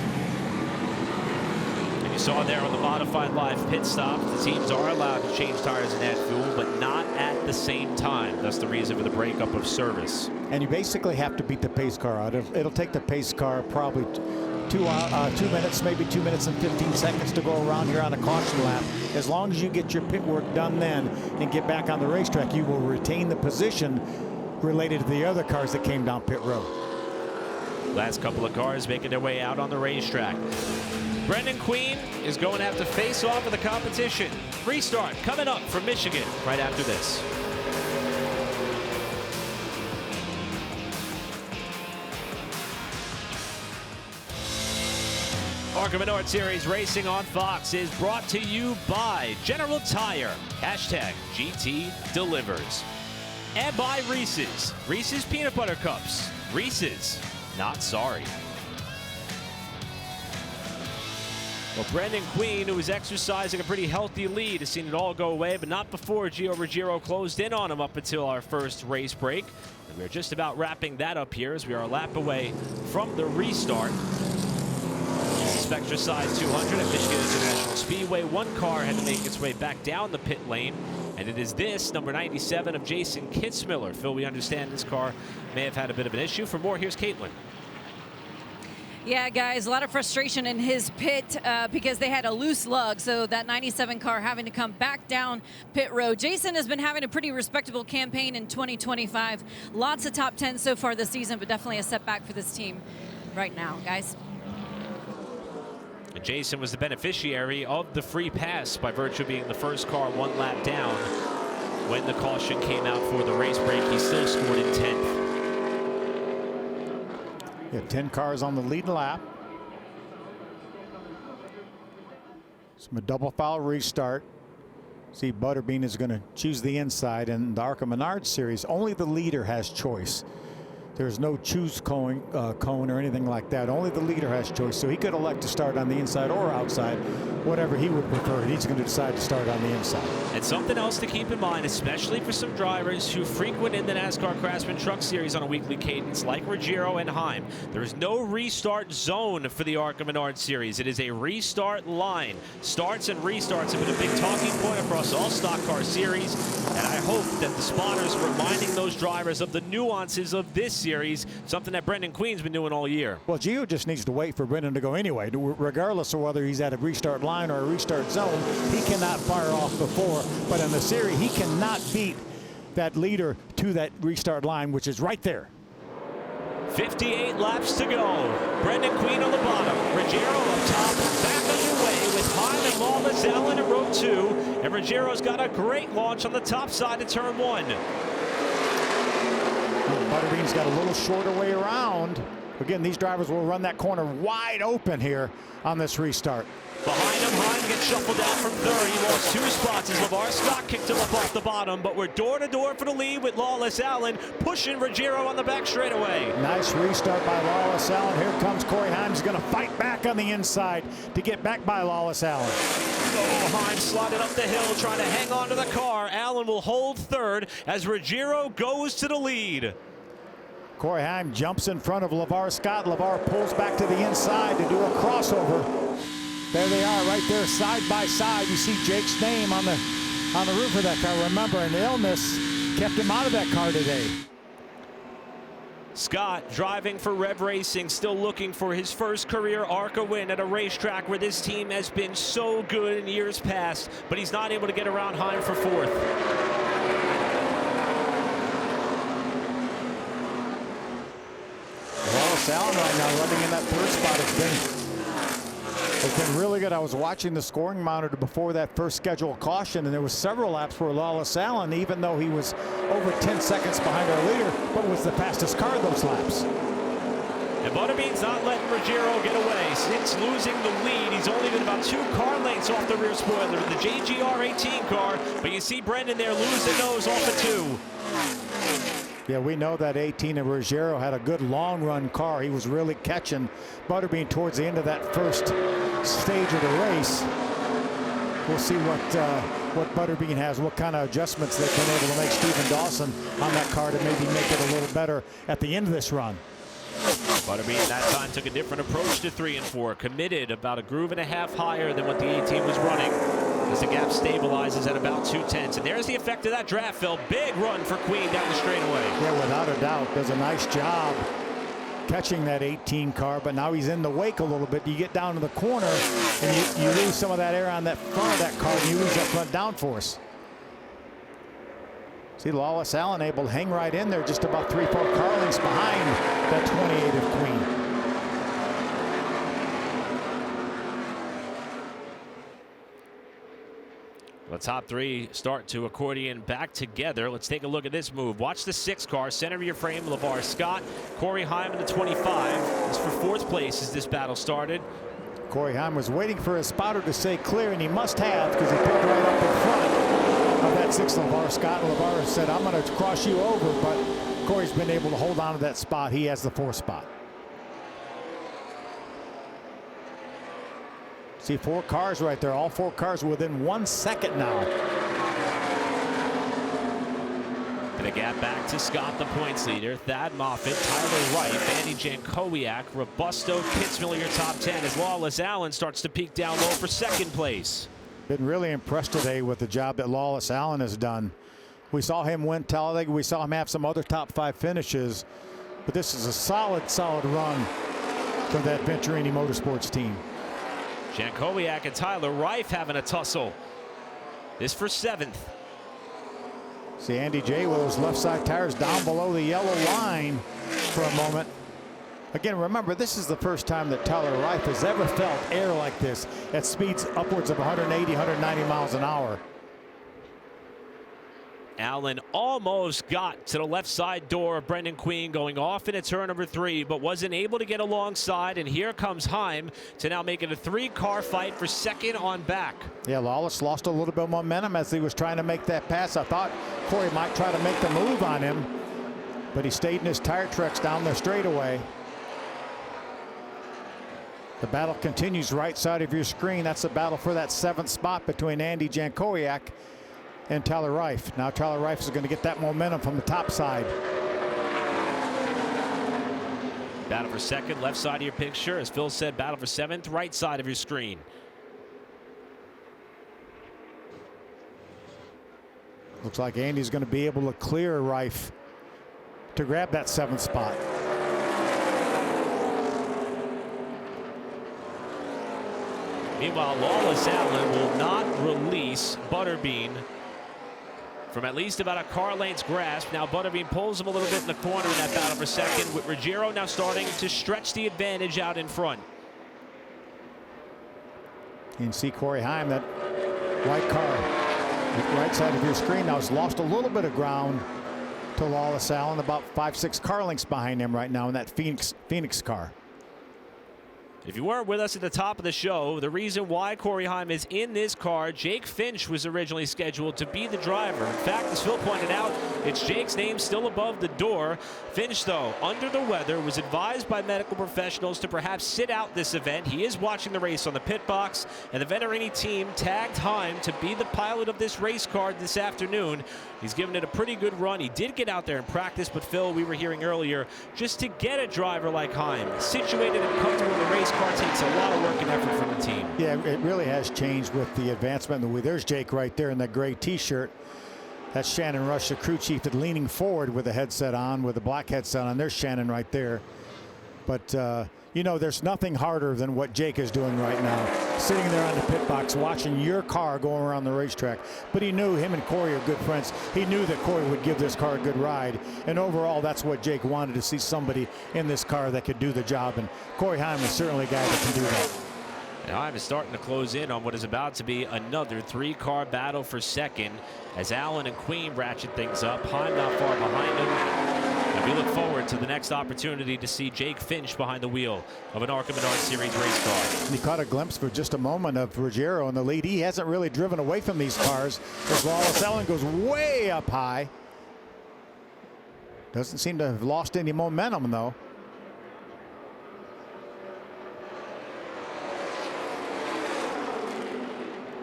And you saw there on the modified live pit stop, the teams are allowed to change tires and add fuel, but not at the same time. That's the reason for the breakup of service.
And you basically have to beat the pace car out. It'll take the pace car probably 2 minutes, maybe 2 minutes and 15 seconds to go around here on a caution lap. As long as you get your pit work done then and get back on the racetrack, you will retain the position related to the other cars that came down pit road.
Last couple of cars making their way out on the racetrack. Brendan Queen is going to have to face off with the competition. Restart coming up from Michigan right after this. ARCA Menards Series Racing on Fox is brought to you by General Tire, hashtag GT Delivers, and by Reese's. Reese's Peanut Butter Cups. Reese's, not sorry. Well, Brendan Queen, who was exercising a pretty healthy lead, has seen it all go away, but not before Gio Ruggiero closed in on him up until our first race break. And we're just about wrapping that up here as we are a lap away from the restart. Spectra Side 200 at Michigan International Speedway. One car had to make its way back down the pit lane, and it is this, number 97 of Jason Kitzmiller. Phil, we understand this car may have had a bit of an issue. For more, here's Caitlin.
Yeah, guys, a lot of frustration in his pit because they had a loose lug, so that 97 car having to come back down pit road. Jason has been having a pretty respectable campaign in 2025. Lots of top 10 so far this season, but definitely a setback for this team right now, guys.
And Jason was the beneficiary of the free pass by virtue of being the first car 1 lap down. When the caution came out for the race break, he still scored in 10th.
Yeah, 10 cars on the lead lap. Some double foul restart. See, Butterbean is going to choose the inside, and the ARCA Menards Series, only the leader has choice. There's no choose cone or anything like that. Only the leader has choice. So he could elect to start on the inside or outside, whatever he would prefer. He's going to decide to start on the inside.
And something else to keep in mind, especially for some drivers who frequent in the NASCAR Craftsman Truck Series on a weekly cadence, like Ruggiero and Heim. There is no restart zone for the ARCA Menards Series. It is a restart line. Starts and restarts have been a big talking point across all stock car series. And I hope that the spotters are reminding those drivers of the nuances of this series, something that Brendan Queen's been doing all year.
Well, Gio just needs to wait for Brendan to go anyway. Regardless of whether he's at a restart line or a restart zone, he cannot fire off before. But in the series, he cannot beat that leader to that restart line, which is right there.
58 laps to go. Brendan Queen on the bottom. Ruggiero up top, back underway with Heim and Lawless Allen in row 2. And Ruggiero's got a great launch on the top side of turn 1.
Butterbean's got a little shorter way around. Again, these drivers will run that corner wide open here on this restart.
Behind him, Heim gets shuffled down from 3rd. He lost 2 spots as LeVar Scott kicked him up off the bottom, but we're door to door for the lead with Lawless Allen pushing Ruggiero on the back straightaway.
Nice restart by Lawless Allen. Here comes Corey Heim. He's going to fight back on the inside to get back by Lawless Allen.
Oh, Heim sliding up the hill trying to hang on to the car. Allen will hold 3rd as Ruggiero goes to the lead.
Corey Heim jumps in front of LeVar Scott. LeVar pulls back to the inside to do a crossover. There they are right there side by side. You see Jake's name on the roof of that car. Remember, an illness kept him out of that car today.
Scott driving for Rev Racing, still looking for his first career ARCA win at a racetrack where this team has been so good in years past, but he's not able to get around Heim for 4th.
Lawless Allen right now running in that 3rd spot has been really good. I was watching the scoring monitor before that first scheduled caution, and there was several laps where Lawless Allen, even though he was over 10 seconds behind our leader, but was the fastest car those laps.
And Butterbean's not letting Ruggiero get away. Since losing the lead, he's only been about 2 car lengths off the rear spoiler, the JGR 18 car. But you see Brendan there lose the nose off of 2.
Yeah, we know that 18 of Ruggiero had a good long run car. He was really catching Butterbean towards the end of that first stage of the race. We'll see what Butterbean has, what kind of adjustments they've been able to make Stephen Dawson on that car to maybe make it a little better at the end of this run.
Butterbean that time took a different approach to 3 and 4, committed about a groove and a half higher than what the 18 was running as the gap stabilizes at about 2/10. And there's the effect of that draft, Phil. Big run for Queen down the straightaway.
Yeah, without a doubt, does a nice job catching that 18 car, but now he's in the wake a little bit. You get down to the corner and you lose some of that air on that front of that car, and you lose that front downforce. See Lawless Allen able to hang right in there, just about 3-4 car lengths behind that 28 of Queen.
The top 3 start to accordion back together. Let's take a look at this move. Watch the 6 car, center of your frame, LeVar Scott, Corey Heim in the 25. It's for 4th place as this battle started.
Corey Heim was waiting for his spotter to say clear, and he must have, because he pulled right up in front of that 6 LeVar Scott. LeVar said, I'm going to cross you over, but Corey's been able to hold on to that spot. He has the 4th spot. See 4 cars right there, all 4 cars within 1 second now.
And a gap back to Scott, the points leader. Thad Moffitt, Tyler Reif, Andy Jankowiak, Robusto, Kitzmiller, your top 10 as Lawless Allen starts to peak down low for 2nd place.
Been really impressed today with the job that Lawless Allen has done. We saw him win Talladega. We saw him have some other top 5 finishes, but this is a solid run for that Venturini Motorsports team.
Jankowiak and Tyler Reif having a tussle. This for 7th.
See Andy J with those left side tires down below the yellow line for a moment. Again, remember, this is the first time that Tyler Reif has ever felt air like this at speeds upwards of 180, 190 miles an hour.
Allen almost got to the left side door of Brendan Queen going off into turn number 3, but wasn't able to get alongside. And here comes Heim to now make it a 3-car fight for 2nd on back.
Yeah, Lawless lost a little bit of momentum as he was trying to make that pass. I thought Corey might try to make the move on him, but he stayed in his tire tracks down the straightaway. The battle continues right side of your screen. That's the battle for that 7th spot between Andy Jankowiak and Tyler Reif. Now Tyler Reif is going to get that momentum from the top side.
Battle for 2nd, left side of your picture. As Phil said, battle for 7th, right side of your screen.
Looks like Andy's going to be able to clear Reif to grab that 7th spot.
Meanwhile, Lawless Allen will not release Butterbean from at least about a car length's grasp. Now Butterbean pulls him a little bit in the corner in that battle for 2nd, with Ruggiero now starting to stretch the advantage out in front.
You can see Corey Heim, that white car, right side of your screen now, has lost a little bit of ground to Lawless Allen, about 5-6 car lengths behind him right now in that Phoenix car.
If you weren't with us at the top of the show, the reason why Corey Heim is in this car, Jake Finch was originally scheduled to be the driver. In fact, as Phil pointed out, it's Jake's name still above the door. Finch, though, under the weather, was advised by medical professionals to perhaps sit out this event. He is watching the race on the pit box, and the Venturini team tagged Heim to be the pilot of this race car this afternoon. He's given it a pretty good run. He did get out there and practice, but Phil, we were hearing earlier, just to get a driver like Heim situated and comfortable in the race car takes a lot of work and effort from the team.
Yeah, it really has changed with the advancement in the wheel. There's Jake right there in that gray t-shirt. That's Shannon Rush, the crew chief, that leaning forward with the headset on, with the black headset on. There's Shannon right there. But you know, there's nothing harder than what Jake is doing right now, sitting there on the pit box watching your car going around the racetrack. But he knew him and Corey are good friends. He knew that Corey would give this car a good ride, and overall that's what Jake wanted, to see somebody in this car that could do the job, and Corey Heim is certainly a guy that can do that.
And Heim is starting to close in on what is about to be another 3-car battle for 2nd as Allen and Queen ratchet things up. Heim not far behind him. And We look forward to the next opportunity to see Jake Finch behind the wheel of an ARCA Menards Series race car.
You caught a glimpse for just a moment of Ruggiero in the lead. He hasn't really driven away from these cars as Wallace Allen goes way up high. Doesn't seem to have lost any momentum, though.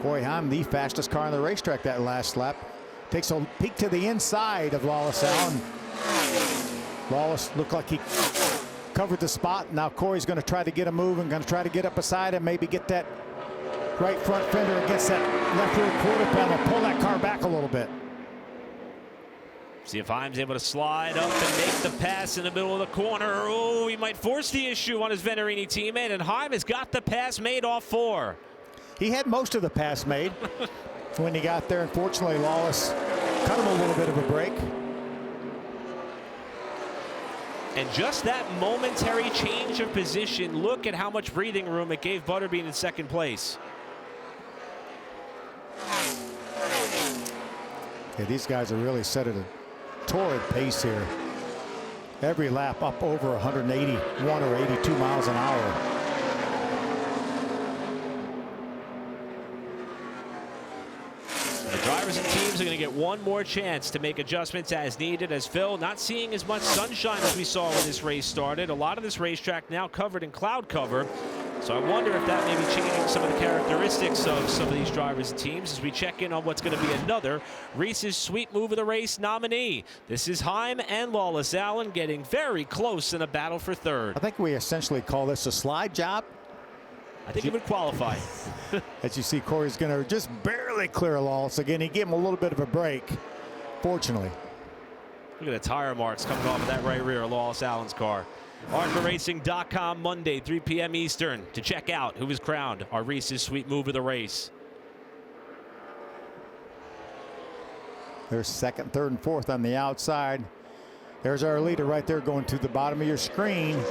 Corey Heim, the fastest car on the racetrack that last lap. Takes a peek to the inside of Wallace Allen. Wallace looked like he covered the spot. Now Corey's going to try to get a move and going to try to get up beside him, maybe get that right front fender against that left rear quarter panel, pull that car back a little bit.
See if Heim's able to slide up and make the pass in the middle of the corner. Oh, he might force the issue on his Venturini teammate, and Heim has got the pass made off 4.
He had most of the pass made when he got there. Unfortunately, Lawless cut him a little bit of a break.
And just that momentary change of position, look at how much breathing room it gave Butterbean in second place.
Yeah, these guys are really set at a torrid pace here. Every lap up over 181 or 82 miles an hour.
The drivers and teams are going to get one more chance to make adjustments as needed, as Phil not seeing as much sunshine as we saw when this race started. A lot of this racetrack now covered in cloud cover. So I wonder if that may be changing some of the characteristics of some of these drivers and teams as we check in on what's going to be another Reese's Sweet Move of the Race nominee. This is Heim and Lawless Allen getting very close in a battle for third.
I think we essentially call this a slide job.
I think he would qualify.
As you see, Corey's going to just barely clear Lawless. Again, he gave him a little bit of a break, fortunately.
Look at the tire marks coming off of that right rear of Lawless Allen's car. ARCARacing.com Monday, 3 p.m. Eastern to check out who was crowned our Reese's Sweet Move of the Race.
There's second, third, and fourth on the outside. There's our leader right there going to the bottom of your screen.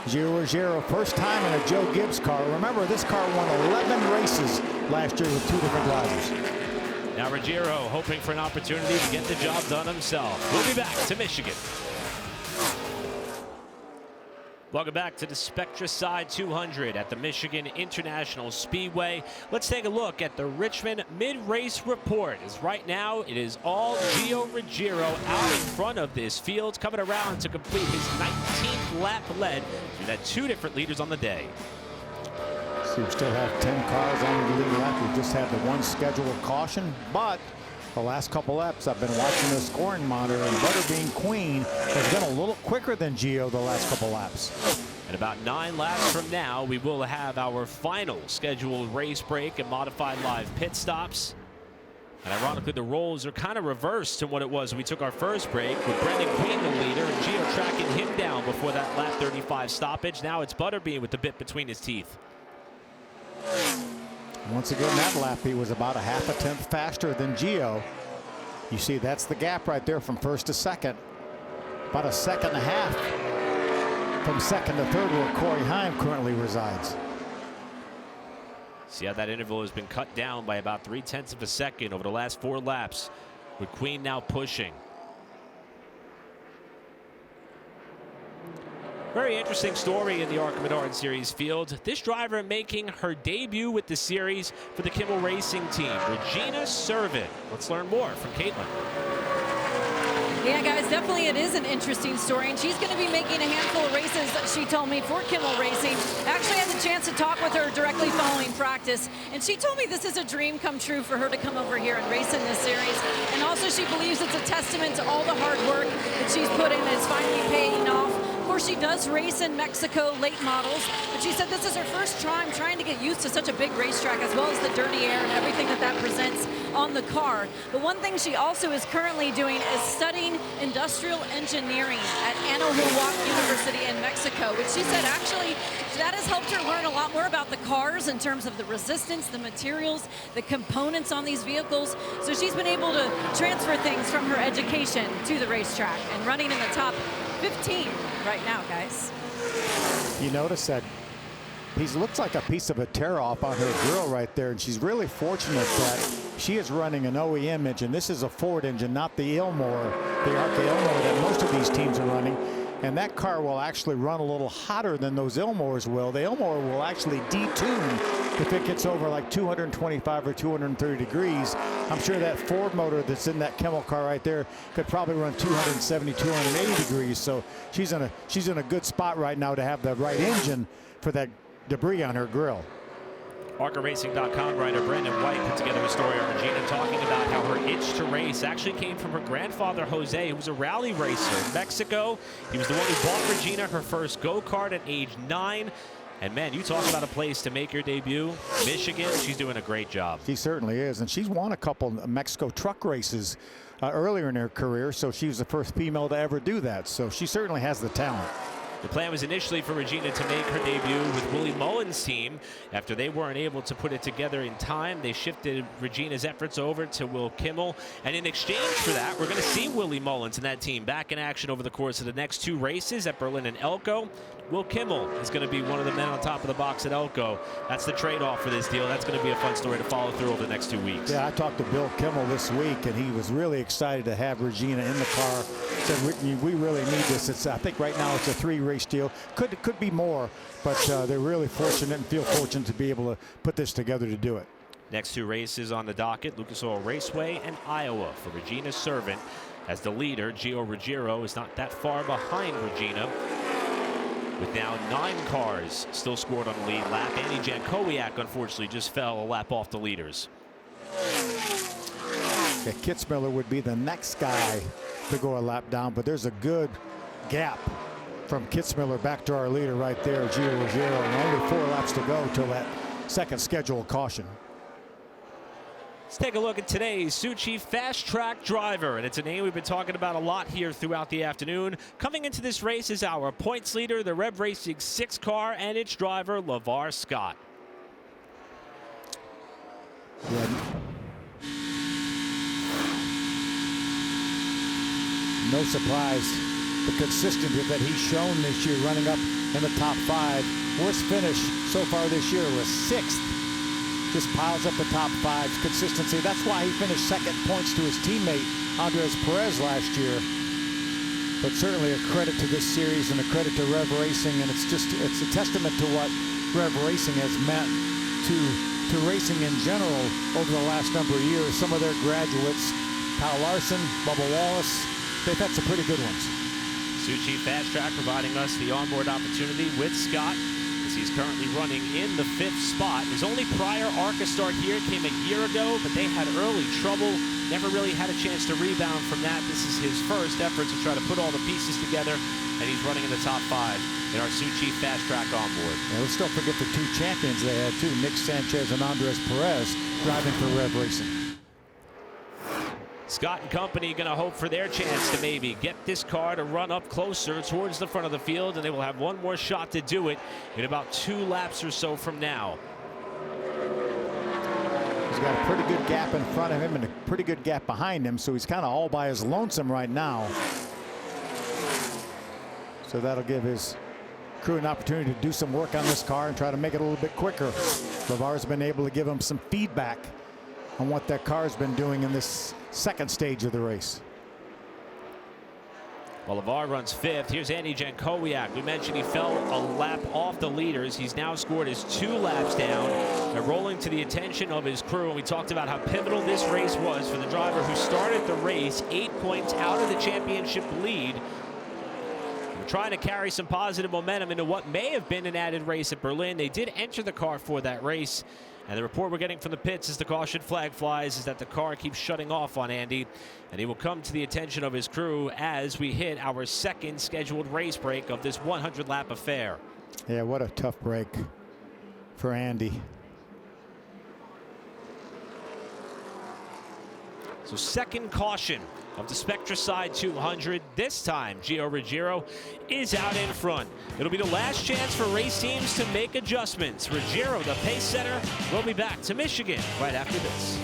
Gio Ruggiero, first time in a Joe Gibbs car. Remember, this car won 11 races last year with 2 different drivers.
Now Ruggiero hoping for an opportunity to get the job done himself. We'll be back to Michigan. Welcome back to the Spectra Side 200 at the Michigan International Speedway. Let's take a look at the Richmond mid-race report. As right now, it is all Gio Ruggiero out in front of this field, coming around to complete his 19th lap led. We've had 2 different leaders on the day.
So we still have 10 cars on the lead lap. We just have the one scheduled caution, but the last couple laps I've been watching the scoring monitor, and Butterbean Queen has been a little quicker than Gio the last couple laps.
And about 9 laps from now, we will have our final scheduled race break and modified live pit stops. And ironically, the roles are kind of reversed to what it was when we took our first break, with Brendan Queen the leader and Gio tracking him down before that lap 35 stoppage. Now it's Butterbean with the bit between his teeth.
Once again, that lap he was about a half a tenth faster than Gio. You see, that's the gap right there from first to second. About a second and a half from second to third, where Corey Heim currently resides.
See how that interval has been cut down by about 0.3 of a second over the last 4 laps, with Queen now pushing. Very interesting story in the ARCA Menards Series field. This driver making her debut with the series for the Kimmel Racing team, Regina Servin. Let's learn more from Caitlin.
Yeah, guys, definitely it is an interesting story, and she's going to be making a handful of races, she told me, for Kimmel Racing. I actually had the chance to talk with her directly following practice, and she told me this is a dream come true for her to come over here and race in this series. And also she believes it's a testament to all the hard work that she's put in that's finally paying off. Of course, she does race in Mexico late models, but she said this is her first time trying to get used to such a big racetrack, as well as the dirty air and everything that that presents on the car. But one thing she also is currently doing is studying industrial engineering at Anahuac University in Mexico, which she said actually that has helped her learn a lot more about the cars in terms of the resistance, the materials, the components on these vehicles. So she's been able to transfer things from her education to the racetrack and running in the top 15 right now, guys.
You notice that he looks like a piece of a tear-off on her grill right there, and she's really fortunate that she is running an OEM engine. This is a Ford engine, not the Ilmore, the ARCA Ilmore that most of these teams are running. And that car will actually run a little hotter than those Ilmores will. The Ilmore will actually detune if it gets over like 225 or 230 degrees. I'm sure that Ford motor that's in that Camel car right there could probably run 270, 280 degrees. So she's in a good spot right now to have the right engine for that debris on her grill.
ARCARacing.com writer Brandon White put together a story on Regina talking about how her itch to race actually came from her grandfather Jose, who was a rally racer in Mexico. He was the one who bought Regina her first go-kart at age 9. And man, you talk about a place to make your debut. Michigan, she's doing a great job.
She certainly is, and she's won a couple Mexico truck races earlier in her career, so she was the first female to ever do that. So she certainly has the talent.
The plan was initially for Regina to make her debut with Willie Mullins' team. After they weren't able to put it together in time, they shifted Regina's efforts over to Will Kimmel. And in exchange for that, we're going to see Willie Mullins and that team back in action over the course of the next 2 races at Berlin and Elko. Will Kimmel is going to be one of the men on top of the box at Elko. That's the trade-off for this deal. That's going to be a fun story to follow through over the next 2 weeks.
Yeah, I talked to Bill Kimmel this week, and he was really excited to have Regina in the car. Said, we really need this. I think right now it's a 3-race deal. Could be more, but they're really fortunate and feel fortunate to be able to put this together to do it.
Next 2 races on the docket, Lucas Oil Raceway and Iowa for Regina's servant. As the leader, Gio Ruggiero, is not that far behind Regina, with now 9 cars still scored on the lead lap. Andy Jankowiak, unfortunately, just fell a lap off the leaders.
Yeah, Kitzmiller would be the next guy to go a lap down, but there's a good gap from Kitzmiller back to our leader right there, Gio Ruggiero, and only 4 laps to go till that second scheduled caution.
Let's take a look at today's Sioux Chief Fast Track driver, and it's a name we've been talking about a lot here throughout the afternoon. Coming into this race is our points leader, the Rev Racing 6 car, and its driver, LeVar Scott.
Yeah. No surprise, the consistency that he's shown this year, running up in the top 5. Worst finish so far this year was 6th. Just piles up the top 5's consistency. That's why he finished 2nd points to his teammate Andres Perez last year. But certainly a credit to this series and a credit to Rev Racing, and it's a testament to what Rev Racing has meant to racing in general over the last number of years. Some of their graduates, Kyle Larson, Bubba Wallace, they've had some pretty good ones.
Sioux Chief Fast Track providing us the onboard opportunity with Scott, as he's currently running in the 5th spot. His only prior ARCA start here came a year ago, but they had early trouble. Never really had a chance to rebound from that. This is his first effort to try to put all the pieces together, and he's running in the top 5 in our Sioux Chief Fast Track onboard.
And let's don't forget the 2 champions they had too, Nick Sanchez and Andres Perez, driving for Rev Racing.
Scott and company going to hope for their chance to maybe get this car to run up closer towards the front of the field, and they will have one more shot to do it in about 2 laps or so from now.
He's got a pretty good gap in front of him and a pretty good gap behind him, so he's kind of all by his lonesome right now. So that'll give his crew an opportunity to do some work on this car and try to make it a little bit quicker. LeVar's been able to give him some feedback on what that car's been doing in this 2nd stage of the race.
Well, LeVar runs 5th. Here's Andy Jankowiak. We mentioned he fell a lap off the leaders. He's now scored his 2 laps down. They're rolling to the attention of his crew. And we talked about how pivotal this race was for the driver who started the race 8 points out of the championship lead. They're trying to carry some positive momentum into what may have been an added race at Berlin. They did enter the car for that race. And the report we're getting from the pits as the caution flag flies is that the car keeps shutting off on Andy, and he will come to the attention of his crew as we hit our 2nd scheduled race break of this 100-lap affair.
Yeah, what a tough break for Andy.
So 2nd caution of the Spectracide 200. This time, Gio Ruggiero is out in front. It'll be the last chance for race teams to make adjustments. Ruggiero, the pace setter, will be back to Michigan right after this.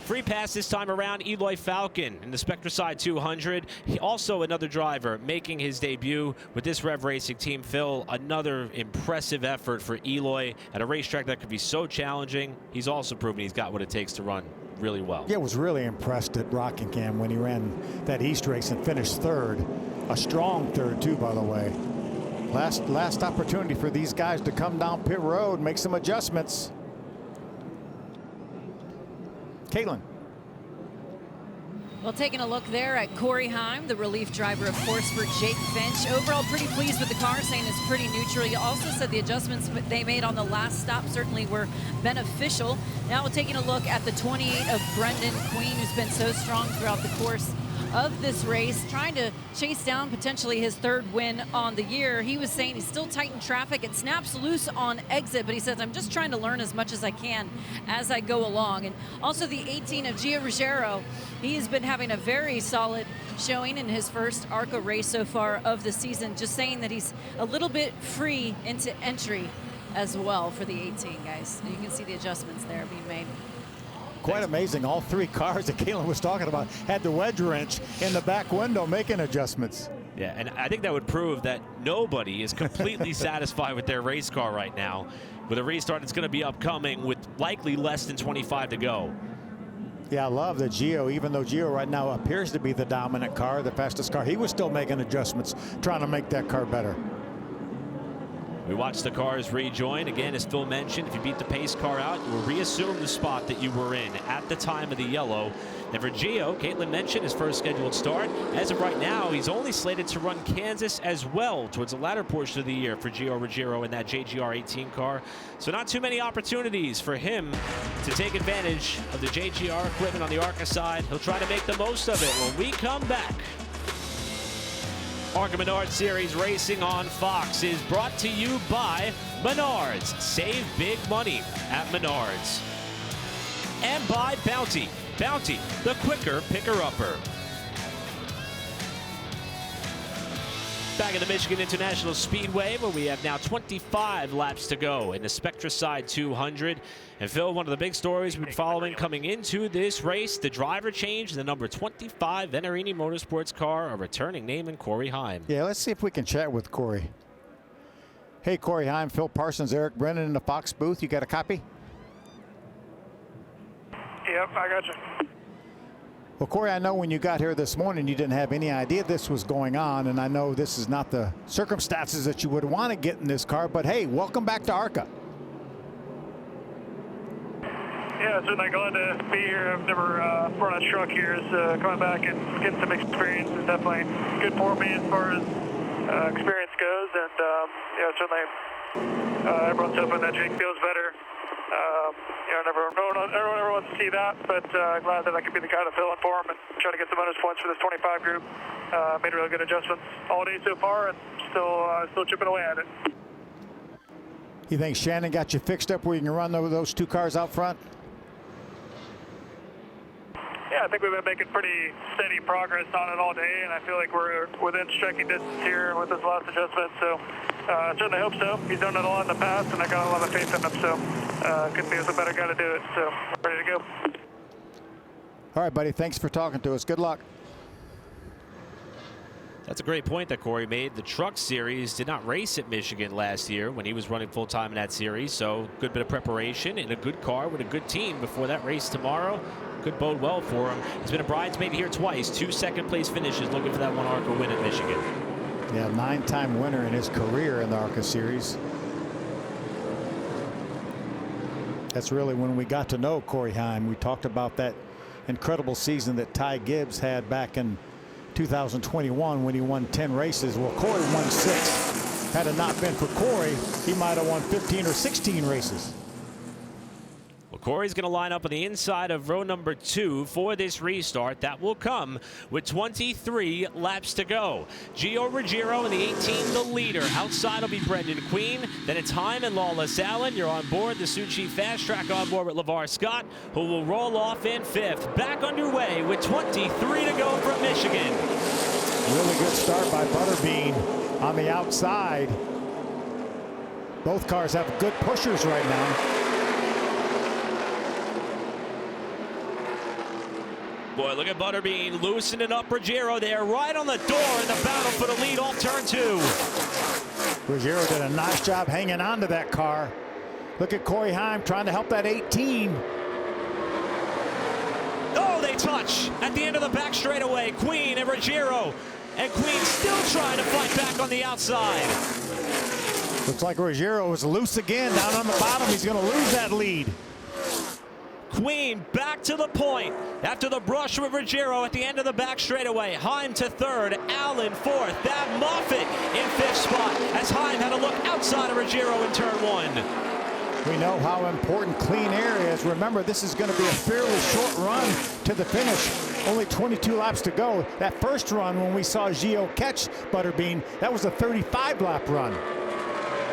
Free pass this time around, Eloy Falcon in the Spectracide 200. Also another driver making his debut with this Rev Racing team. Phil, another impressive effort for Eloy at a racetrack that could be so challenging. He's also proven he's got what it takes to run really well.
Yeah, was really impressed at Rockingham when he ran that East race and finished third. A strong third too, by the way. Last opportunity for these guys to come down pit road, make some adjustments. Caitlin.
Well, taking a look there at Corey Heim, the relief driver, of course, for Jake Finch. Overall, pretty pleased with the car, saying it's pretty neutral. He also said the adjustments they made on the last stop certainly were beneficial. Now we're taking a look at the 28 of Brendan Queen, who's been so strong throughout the course of this race, trying to chase down potentially his third win on the year. He was saying he's still tight in traffic. It snaps loose on exit, but he says, I'm just trying to learn as much as I can as I go along. And also the 18 of Gio Ruggiero, he has been having a very solid showing in his first ARCA race so far of the season, just saying that he's a little bit free into entry as well for the 18, guys. You can see the adjustments there being made.
Quite amazing. All three cars that Caitlin was talking about had the wedge wrench in the back window making adjustments.
Yeah, and I think that would prove that nobody is completely satisfied with their race car right now. With a restart that's going to be upcoming with likely less than 25 to go.
Yeah, I love that Gio, even though Gio right now appears to be the dominant car, the fastest car, he was still making adjustments, trying to make that car better.
We watch the cars rejoin. Again, as Phil mentioned, if you beat the pace car out, you will reassume the spot that you were in at the time of the yellow. And for Gio, Caitlin mentioned his first scheduled start. As of right now, he's only slated to run Kansas as well towards the latter portion of the year for Gio Ruggiero in that JGR 18 car. So not too many opportunities for him to take advantage of the JGR equipment on the ARCA side. He'll try to make the most of it when we come back. ARCA Menards Series Racing on Fox is brought to you by Menards. Save big money at Menards. And by Bounty. Bounty, the quicker picker-upper. Back at the Michigan International Speedway, where we have now 25 laps to go in the Spectracide 200. And Phil, one of the big stories we've been following coming into this race, the driver change in the number 25 Venerini Motorsports car, a returning name in Corey Heim.
Yeah, let's see if we can chat with Corey. Hey, Corey Heim, Phil Parsons, Eric Brennan in the Fox booth. You got a copy?
Yep, I got you.
Well, Corey, I know when you got here this morning, you didn't have any idea this was going on, and I know this is not the circumstances that you would want to get in this car, but hey, welcome back to ARCA.
Yeah, certainly glad to be here. I've never run a truck here, so coming back and getting some experience is definitely good for me as far as experience goes, and yeah, certainly everyone's hoping that Jake feels better. You know, everyone ever wants to see that, but glad that I could be the guy to fill in for him and try to get some bonus points for this 25 group. Made really good adjustments all day so far, and still chipping away at it.
You think Shannon got you fixed up where you can run those two cars out front?
Yeah, I think we've been making pretty steady progress on it all day, and I feel like we're within striking distance here with this last adjustment. So I certainly hope so. He's done it a lot in the past, and I got a lot of faith in him. So couldn't be with a better guy to do it. So ready to go.
All right, buddy. Thanks for talking to us. Good luck.
That's a great point that Corey made. The Truck Series did not race at Michigan last year when he was running full-time in that series, so good bit of preparation in a good car with a good team before that race tomorrow. Could bode well for him. He's been a bridesmaid here twice, 2 second-place finishes, looking for that one ARCA win at Michigan.
Yeah, 9-time winner in his career in the ARCA Series. That's really when we got to know Corey Heim. We talked about that incredible season that Ty Gibbs had back in 2021 when he won 10 races. Well, Corey won 6. Had it not been for Corey, he might have won 15 or 16 races.
Well, Corey's going to line up on the inside of row number 2 for this restart. That will come with 23 laps to go. Gio Ruggiero in the 18, the leader. Outside will be Brendan Queen. Then it's Heim and Lawless Allen. You're on board. The Suchi Fast Track on board with LeVar Scott, who will roll off in 5th. Back underway with 23 to go from Michigan.
Really good start by Butterbean on the outside. Both cars have good pushers right now.
Boy, look at Butterbean loosening up Ruggiero there, right on the door in the battle for the lead off turn 2.
Ruggiero did a nice job hanging on to that car. Look at Corey Heim trying to help that 18.
Oh, they touch at the end of the back straightaway. Queen and Ruggiero. And Queen still trying to fight back on the outside.
Looks like Ruggiero is loose again down on the bottom. He's going to lose that lead.
Queen back to the point after the brush with Ruggiero at the end of the back straightaway. Heim to third, Allen fourth, Thad Moffitt in fifth spot as Heim had a look outside of Ruggiero in turn 1.
We know how important clean air is. Remember, this is going to be a fairly short run to the finish. Only 22 laps to go. That first run when we saw Gio catch Butterbean, that was a 35-lap run.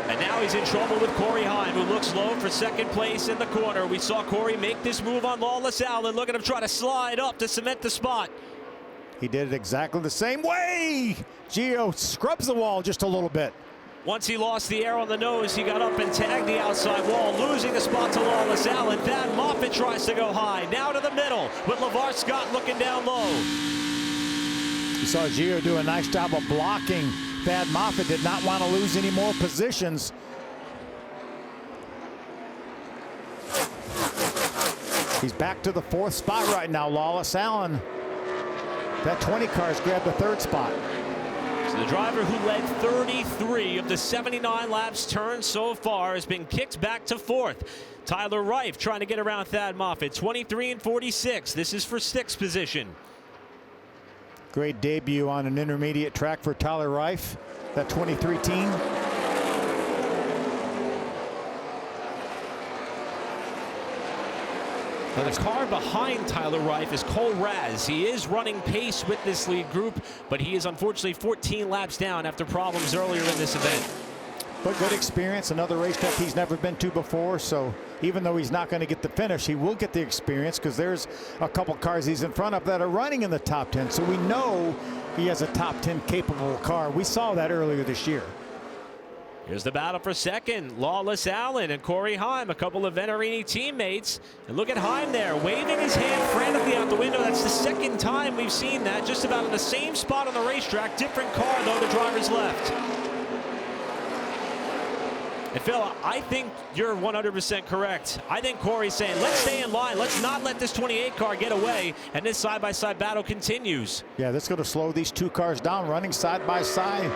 And now he's in trouble with Corey Heim, who looks low for second place in the corner. We saw Corey make this move on Lawless Allen. Look at him try to slide up to cement the spot.
He did it exactly the same way. Gio scrubs the wall just a little bit.
Once he lost the air on the nose, he got up and tagged the outside wall, losing the spot to Lawless Allen. Thad Moffitt tries to go high. Now to the middle with LeVar Scott looking down low.
You saw Gio do a nice job of blocking. Thad Moffitt did not want to lose any more positions. He's back to the fourth spot right now. Lawless Allen. That 20 car's grabbed the third spot.
So the driver who led 33 of the 79 laps turned so far has been kicked back to fourth. Tyler Reif trying to get around Thad Moffitt. 23 and 46. This is for sixth position.
Great debut on an intermediate track for Tyler Reif, that 23 team.
Now the car behind Tyler Reif is Cole Raz. He is running pace with this lead group, but he is unfortunately 14 laps down after problems earlier in this event.
But good experience, another racetrack he's never been to before, so even though he's not going to get the finish, he will get the experience because there's a couple cars he's in front of that are running in the top 10, so we know he has a top 10 capable car. We saw that earlier this year.
Here's the battle for second. Lawless Allen and Corey Heim, a couple of Venerini teammates. And look at Heim there, waving his hand frantically out the window. That's the second time we've seen that, just about in the same spot on the racetrack. Different car, though, the driver's left. And Phil, I think you're 100% correct. I think Corey's saying, let's stay in line. Let's not let this 28 car get away. And this side-by-side battle continues.
Yeah, that's going to slow these two cars down, running side by side.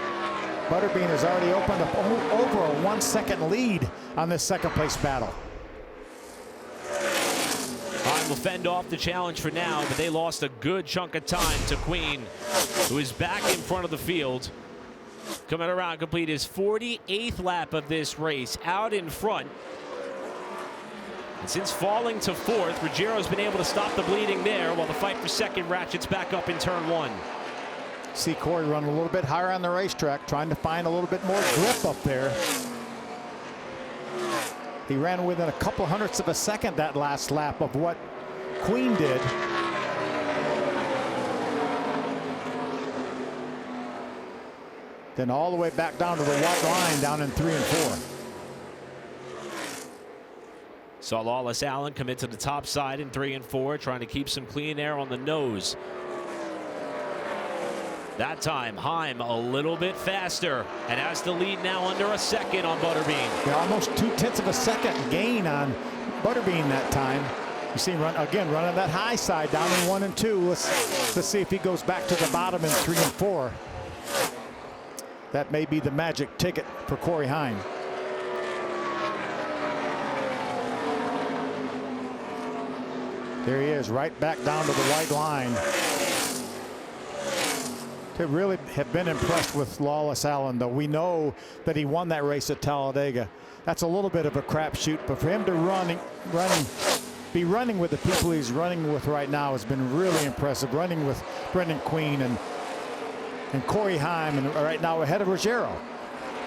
Butterbean has already opened up over a 1 second lead on this second place battle.
Heim will fend off the challenge for now, but they lost a good chunk of time to Queen, who is back in front of the field. Coming around, complete his 48th lap of this race, out in front. And since falling to fourth, Ruggiero's been able to stop the bleeding there, while the fight for second ratchets back up in turn 1.
See Corey run a little bit higher on the racetrack, trying to find a little bit more grip up there. He ran within a couple hundredths of a second that last lap of what Queen did. Then all the way back down to the white line down in 3 and 4.
Saw Lawless Allen come into the top side in 3 and 4, trying to keep some clean air on the nose. That time, Heim a little bit faster and has the lead now under a second on Butterbean.
Yeah, almost 2/10 of a second gain on Butterbean that time. You see him run again, running that high side down in 1 and 2. Let's see if he goes back to the bottom in 3 and 4. That may be the magic ticket for Corey Heim. There he is, right back down to the white line. To really have been impressed with Lawless Allen, though. We know that he won that race at Talladega. That's a little bit of a crapshoot, but for him to be running with the people he's running with right now has been really impressive. Running with Brendan Queen and Corey Heim, and right now ahead of Ruggiero.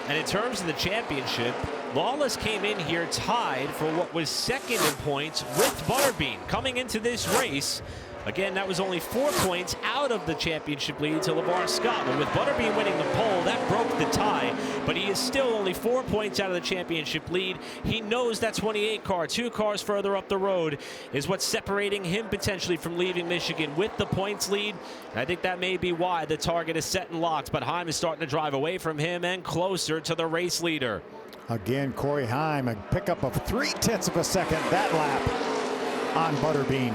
And in terms of the championship, Lawless came in here tied for what was second in points with Butterbean. Coming into this race, Again, that was only 4 points out of the championship lead to LeVar Scott. But with Butterbean winning the pole, that broke the tie. But he is still only 4 points out of the championship lead. He knows that 28 car, 2 cars further up the road, is what's separating him potentially from leaving Michigan with the points lead. And I think that may be why the target is set and locked. But Heim is starting to drive away from him and closer to the race leader.
Again, Corey Heim, a pickup of 0.3 of a second that lap on Butterbean.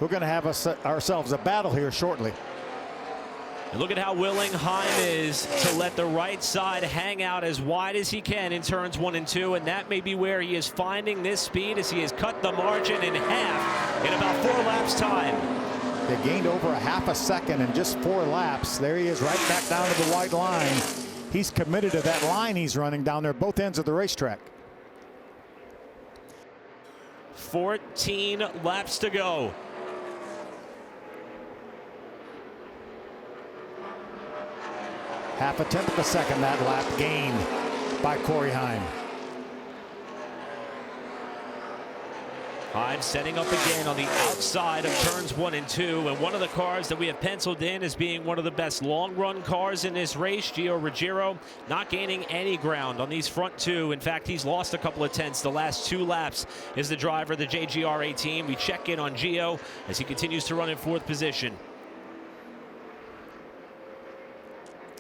We're going to have ourselves a battle here shortly.
And look at how willing Heim is to let the right side hang out as wide as he can in turns 1 and 2. And that may be where he is finding this speed, as he has cut the margin in half in about 4 laps time.
They gained over a half a second in just 4 laps. There he is, right back down to the white line. He's committed to that line he's running down there, both ends of the racetrack.
14 laps to go.
Half a tenth of a second that lap gained by Corey Heim.
Heim setting up again on the outside of turns 1 and 2, and one of the cars that we have penciled in as being one of the best long run cars in this race, Gio Ruggiero, not gaining any ground on these front 2. In fact, he's lost a couple of tenths the last 2 laps. Is the driver of the JGR team. We check in on Gio as he continues to run in 4th position.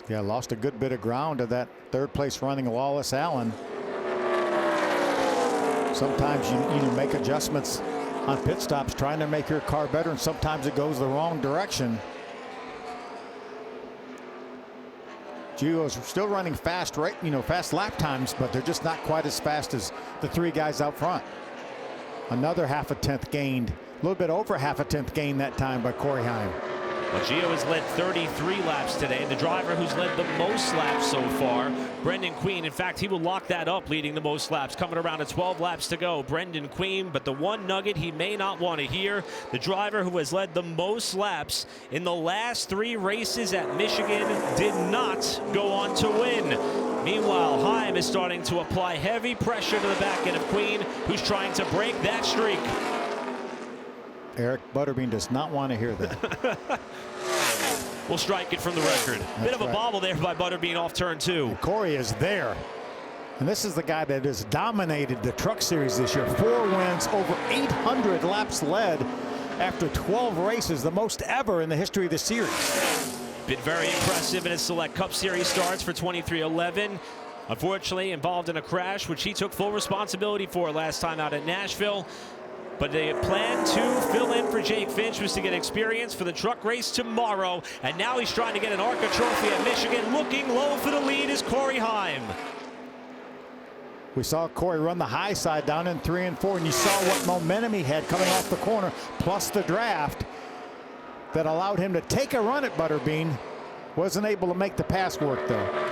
Yeah, lost a good bit of ground to that 3rd place running Lawless Allen. Sometimes you make adjustments on pit stops trying to make your car better, and sometimes it goes the wrong direction. Gio's still running fast, right? Fast lap times, but they're just not quite as fast as the 3 guys out front. Another half a tenth gained, a little bit over half a tenth gained that time by Corey Heim.
Well, Gio has led 33 laps today. The driver who's led the most laps so far, Brendan Queen. In fact, he will lock that up, leading the most laps, coming around to 12 laps to go. Brendan Queen, but the one nugget he may not want to hear, the driver who has led the most laps in the last 3 races at Michigan did not go on to win. Meanwhile, Heim is starting to apply heavy pressure to the back end of Queen, who's trying to break that streak.
Eric Butterbean does not want to hear that.
We'll strike it from the record. Bit of a bobble there by Butterbean off turn 2.
And Corey is there. And this is the guy that has dominated the Truck Series this year. 4 wins, over 800 laps led after 12 races, the most ever in the history of the series.
Been very impressive in his Select Cup Series starts for 23-11. Unfortunately, involved in a crash, which he took full responsibility for last time out at Nashville. But the plan to fill in for Jake Finch was to get experience for the truck race tomorrow. And now he's trying to get an ARCA trophy at Michigan. Looking low for the lead is Corey Heim.
We saw Corey run the high side down in 3 and 4, and you saw what momentum he had coming off the corner, plus the draft that allowed him to take a run at Butterbean. Wasn't able to make the pass work, though.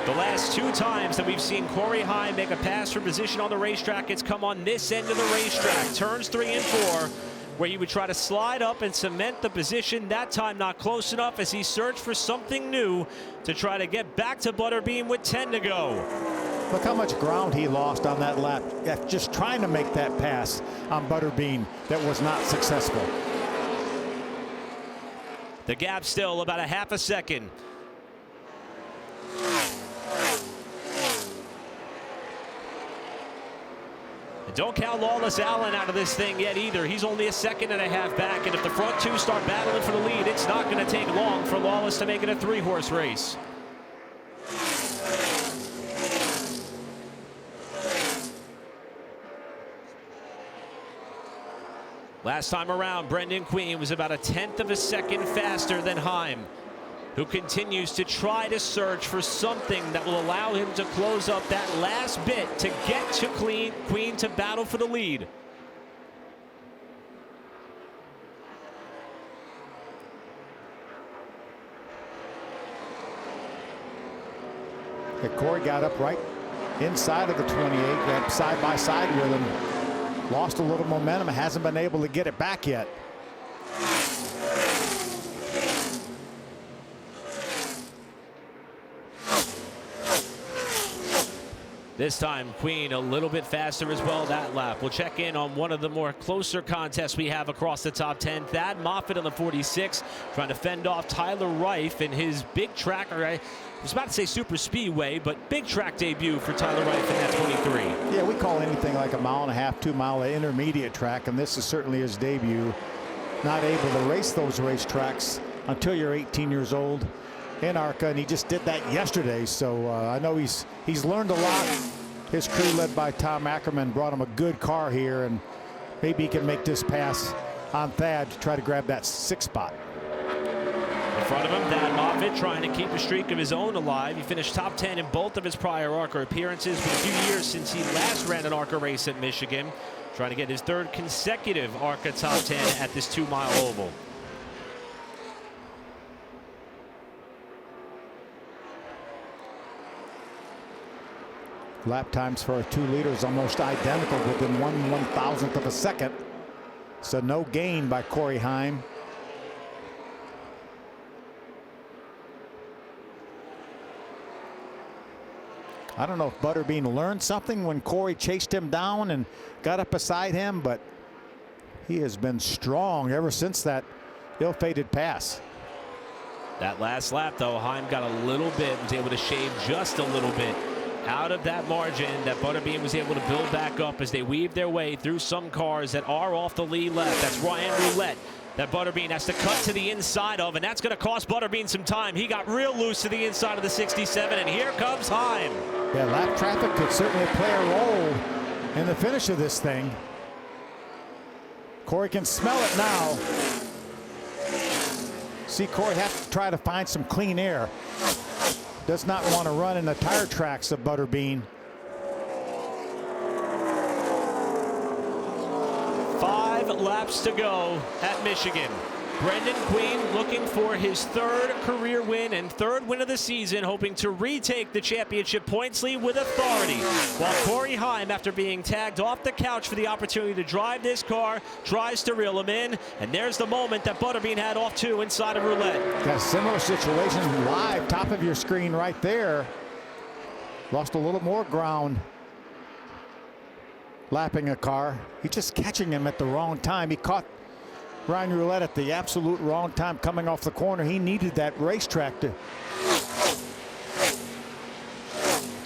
The last 2 times that we've seen Corey Heim make a pass for position on the racetrack, it's come on this end of the racetrack. Turns 3 and 4, where he would try to slide up and cement the position. That time not close enough as he searched for something new to try to get back to Butterbean with 10 to go.
Look how much ground he lost on that lap, just trying to make that pass on Butterbean that was not successful.
The gap still about a half a second. Don't count Lawless Allen out of this thing yet either. He's only a second and a half back, and if the front 2 start battling for the lead, it's not going to take long for Lawless to make it a 3-horse race. Last time around, Brendan Queen was about a tenth of a second faster than Heim, who continues to try to search for something that will allow him to close up that last bit to get to Queen to battle for the lead.
Corey got up right inside of the 28, went side by side with him. Lost a little momentum, hasn't been able to get it back yet.
This time, Queen a little bit faster as well that lap. We'll check in on one of the more closer contests we have across the top 10. Thad Moffitt on the 46, trying to fend off Tyler Reif in his big track. I was about to say super speedway, but big track debut for Tyler Reif in that 23.
Yeah, we call anything like a 1.5 2 mile intermediate track, and this is certainly his debut. Not able to race those racetracks until you're 18 years old in ARCA, and he just did that yesterday. So I know he's learned a lot. His crew, led by Tom Ackerman, brought him a good car here, and maybe he can make this pass on Thad to try to grab that 6th spot.
In front of him, Thad Moffitt trying to keep a streak of his own alive. He finished top 10 in both of his prior ARCA appearances. Been a few years since he last ran an ARCA race at Michigan. Trying to get his 3rd consecutive ARCA top 10 at this 2-mile oval.
Lap times for our 2 leaders almost identical, within 1/1000th of a second. So no gain by Corey Heim. I don't know if Butterbean learned something when Corey chased him down and got up beside him, but he has been strong ever since that ill-fated pass.
That last lap, though, Heim got a little bit, was able to shave just a little bit out of that margin that Butterbean was able to build back up as they weave their way through some cars that are off the lead left. That's Ryan Roulette that Butterbean has to cut to the inside of, and that's going to cost Butterbean some time. He got real loose to the inside of the 67, and here comes Heim.
Yeah, lap traffic could certainly play a role in the finish of this thing. Corey can smell it now. See Corey have to try to find some clean air. Does not want to run in the tire tracks of Butterbean.
5 laps to go at Michigan. Brendan Queen looking for his 3rd career win and 3rd win of the season, hoping to retake the championship points lead with authority. While Corey Heim, after being tagged off the couch for the opportunity to drive this car, tries to reel him in. And there's the moment that Butterbean had off to inside of Roulette.
Got a similar situation live, top of your screen right there. Lost a little more ground lapping a car. He's just catching him at the wrong time. He caught Ryan Roulette at the absolute wrong time coming off the corner. He needed that racetrack to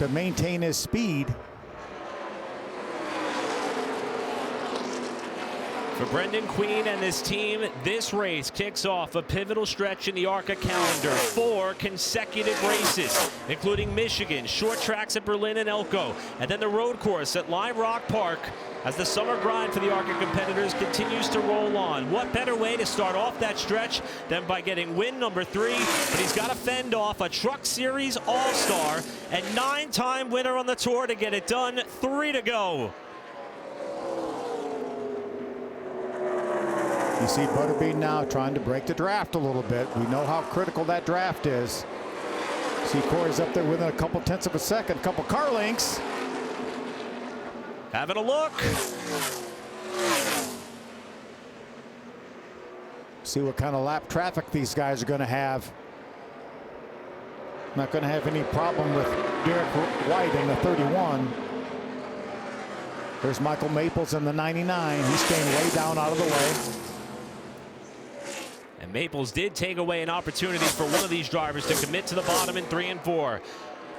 maintain his speed.
For Brendan Queen and his team, this race kicks off a pivotal stretch in the ARCA calendar. 4 consecutive races, including Michigan, short tracks at Berlin and Elko, and then the road course at Lime Rock Park, as the summer grind for the ARCA competitors continues to roll on. What better way to start off that stretch than by getting win number 3? But he's got to fend off a Truck Series All-Star and 9-time winner on the tour to get it done. 3 to go.
You see Butterbean now trying to break the draft a little bit. We know how critical that draft is. See Corey's up there within a couple tenths of a second, couple car lengths.
Having a look.
See what kind of lap traffic these guys are going to have. Not going to have any problem with Derek White in the 31. There's Michael Maples in the 99. He's staying way down out of the way.
And Maples did take away an opportunity for one of these drivers to commit to the bottom in 3 and 4.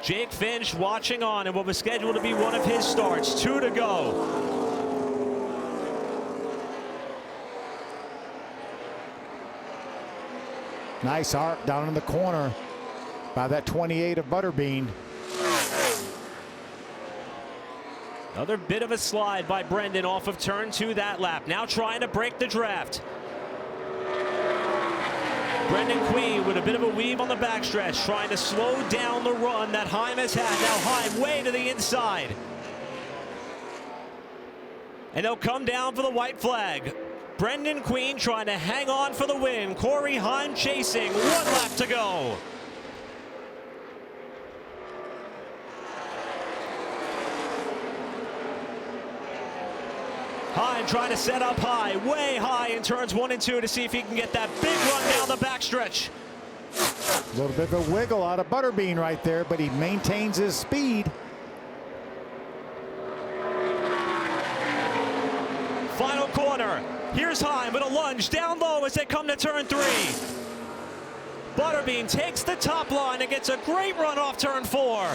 Jake Finch watching on in what was scheduled to be one of his starts. 2 to go.
Nice arc down in the corner by that 28 of Butterbean.
Another bit of a slide by Brendan off of turn 2 that lap. Now trying to break the draft. Brendan Queen with a bit of a weave on the backstretch, trying to slow down the run that Heim has had. Now Heim way to the inside. And they'll come down for the white flag. Brendan Queen trying to hang on for the win. Corey Heim chasing. 1 lap to go. Heim trying to set up high, way high in turns 1 and 2 to see if he can get that big run down the backstretch.
A little bit of a wiggle out of Butterbean right there, but he maintains his speed.
Here's Heim with a lunge down low as they come to turn 3. Butterbean takes the top line and gets a great run off turn 4.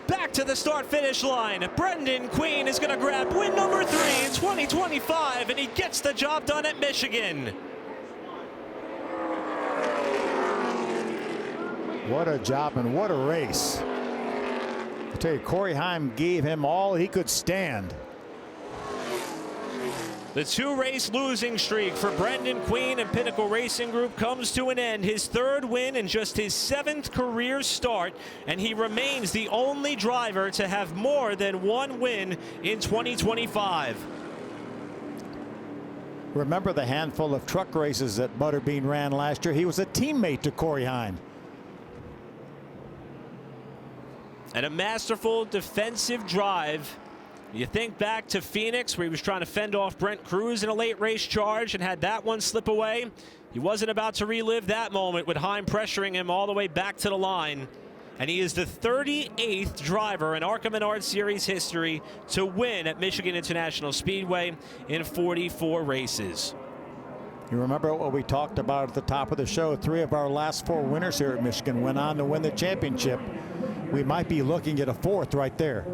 Back to the start-finish line. Brendan Queen is going to grab win number 3 in 2025, and he gets the job done at Michigan.
What a job and what a race. I tell you, Corey Heim gave him all he could stand.
The 2-race losing streak for Brendan Queen and Pinnacle Racing Group comes to an end. His 3rd win in just his 7th career start, and he remains the only driver to have more than 1 win in 2025.
Remember the handful of truck races that Butterbean ran last year? He was a teammate to Corey Heim.
And a masterful defensive drive. You think back to Phoenix, where he was trying to fend off Brent Cruz in a late race charge and had that one slip away. He wasn't about to relive that moment with Heim pressuring him all the way back to the line. And he is the 38th driver in ARCA Menards Series history to win at Michigan International Speedway in 44 races.
You remember what we talked about at the top of the show? 3 of our last 4 winners here at Michigan went on to win the championship. We might be looking at a 4th right there.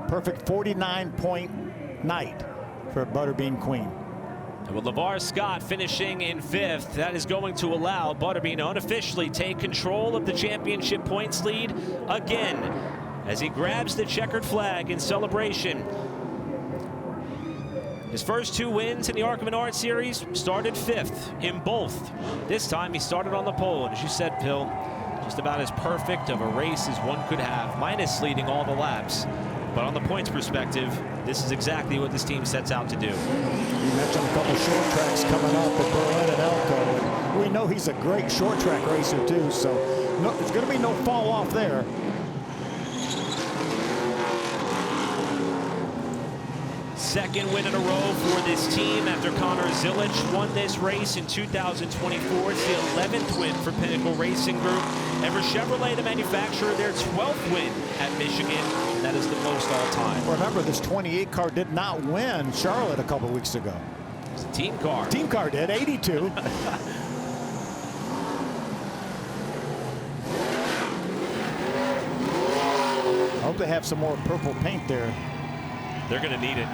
Perfect 49-point night for Butterbean Queen.
And with LeVar Scott finishing in 5th, that is going to allow Butterbean to unofficially take control of the championship points lead again as he grabs the checkered flag in celebration. His first 2 wins in the ARCA Menards Series, started 5th in both. This time he started on the pole, and as you said, Phil, just about as perfect of a race as one could have, minus leading all the laps. But on the points perspective, this is exactly what this team sets out to do.
You mentioned a couple short tracks coming up at Berlin and Elko. And we know he's a great short track racer too, so there's going to be no fall off there.
Second win in a row for this team after Connor Zilic won this race in 2024. It's the 11th win for Pinnacle Racing Group. And for Chevrolet, the manufacturer, their 12th win at Michigan. And that is the most all time.
Remember, this 28 car did not win Charlotte a couple weeks ago.
It's a team car.
Team car did, 82. I hope they have some more purple paint there.
They're going to need it.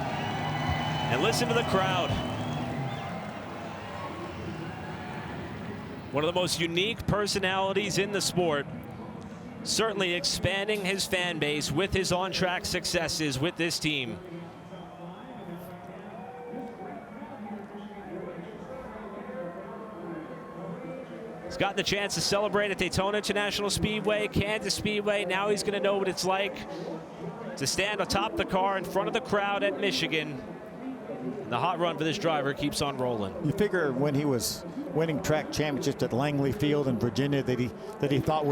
And listen to the crowd. One of the most unique personalities in the sport. Certainly expanding his fan base with his on-track successes with this team. He's gotten the chance to celebrate at Daytona International Speedway, Kansas Speedway. Now he's going to know what it's like to stand atop the car in front of the crowd at Michigan. The hot run for this driver keeps on rolling.
You figure when he was winning track championships at Langley Field in Virginia that he thought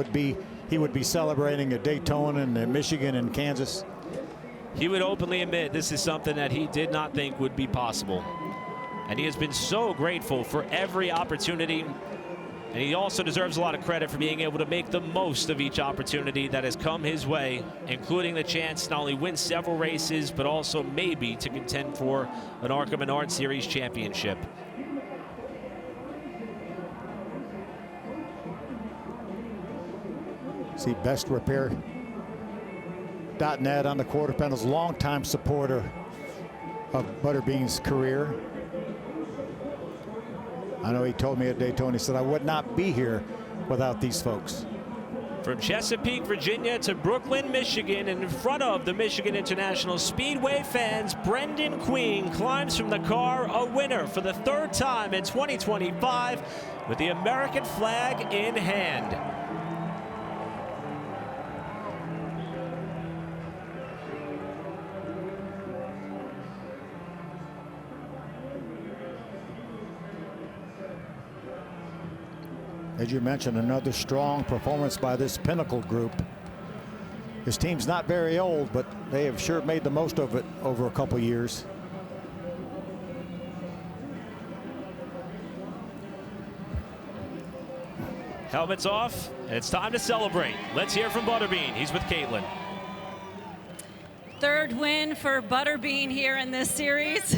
he would be celebrating at Daytona and Michigan and Kansas.
He would openly admit this is something that he did not think would be possible. And he has been so grateful for every opportunity. And he also deserves a lot of credit for being able to make the most of each opportunity that has come his way, including the chance to not only win several races, but also maybe to contend for an ARCA Menards Series championship.
See bestrepair.net on the quarter panels, longtime supporter of Butterbean's career. I know he told me at Daytona, he said, I would not be here without these folks.
From Chesapeake, Virginia to Brooklyn, Michigan, and in front of the Michigan International Speedway fans, Brendan Queen climbs from the car a winner for the 3rd time in 2025 with the American flag in hand.
As you mentioned, another strong performance by this Pinnacle group. This team's not very old, but they have sure made the most of it over a couple years.
Helmets off, and it's time to celebrate. Let's hear from Butterbean. He's with Caitlin.
Third win for Butterbean here in this series.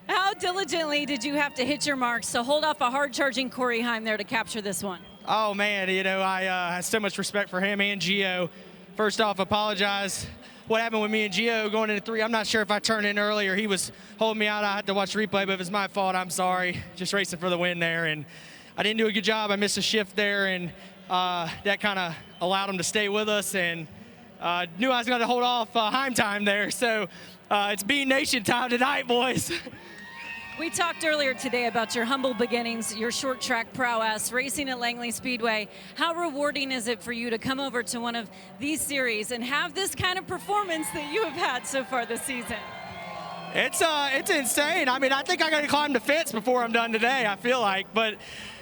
How diligently did you have to hit your marks to hold off a hard-charging Corey Heim there to capture this one?
Oh, man, you know, I have so much respect for him and Gio. First off, apologize. What happened with me and Gio going into 3, I'm not sure if I turned in earlier. He was holding me out. I had to watch the replay, but if it's my fault, I'm sorry. Just racing for the win there, and I didn't do a good job. I missed a shift there, and that kind of allowed him to stay with us, and knew I was going to hold off Heim time there. So it's Bean Nation time tonight, boys.
We talked earlier today about your humble beginnings, your short track prowess, racing at Langley Speedway. How rewarding is it for you to come over to one of these series and have this kind of performance that you have had so far this season?
It's insane. I mean, I think I got to climb the fence before I'm done today, I feel like. But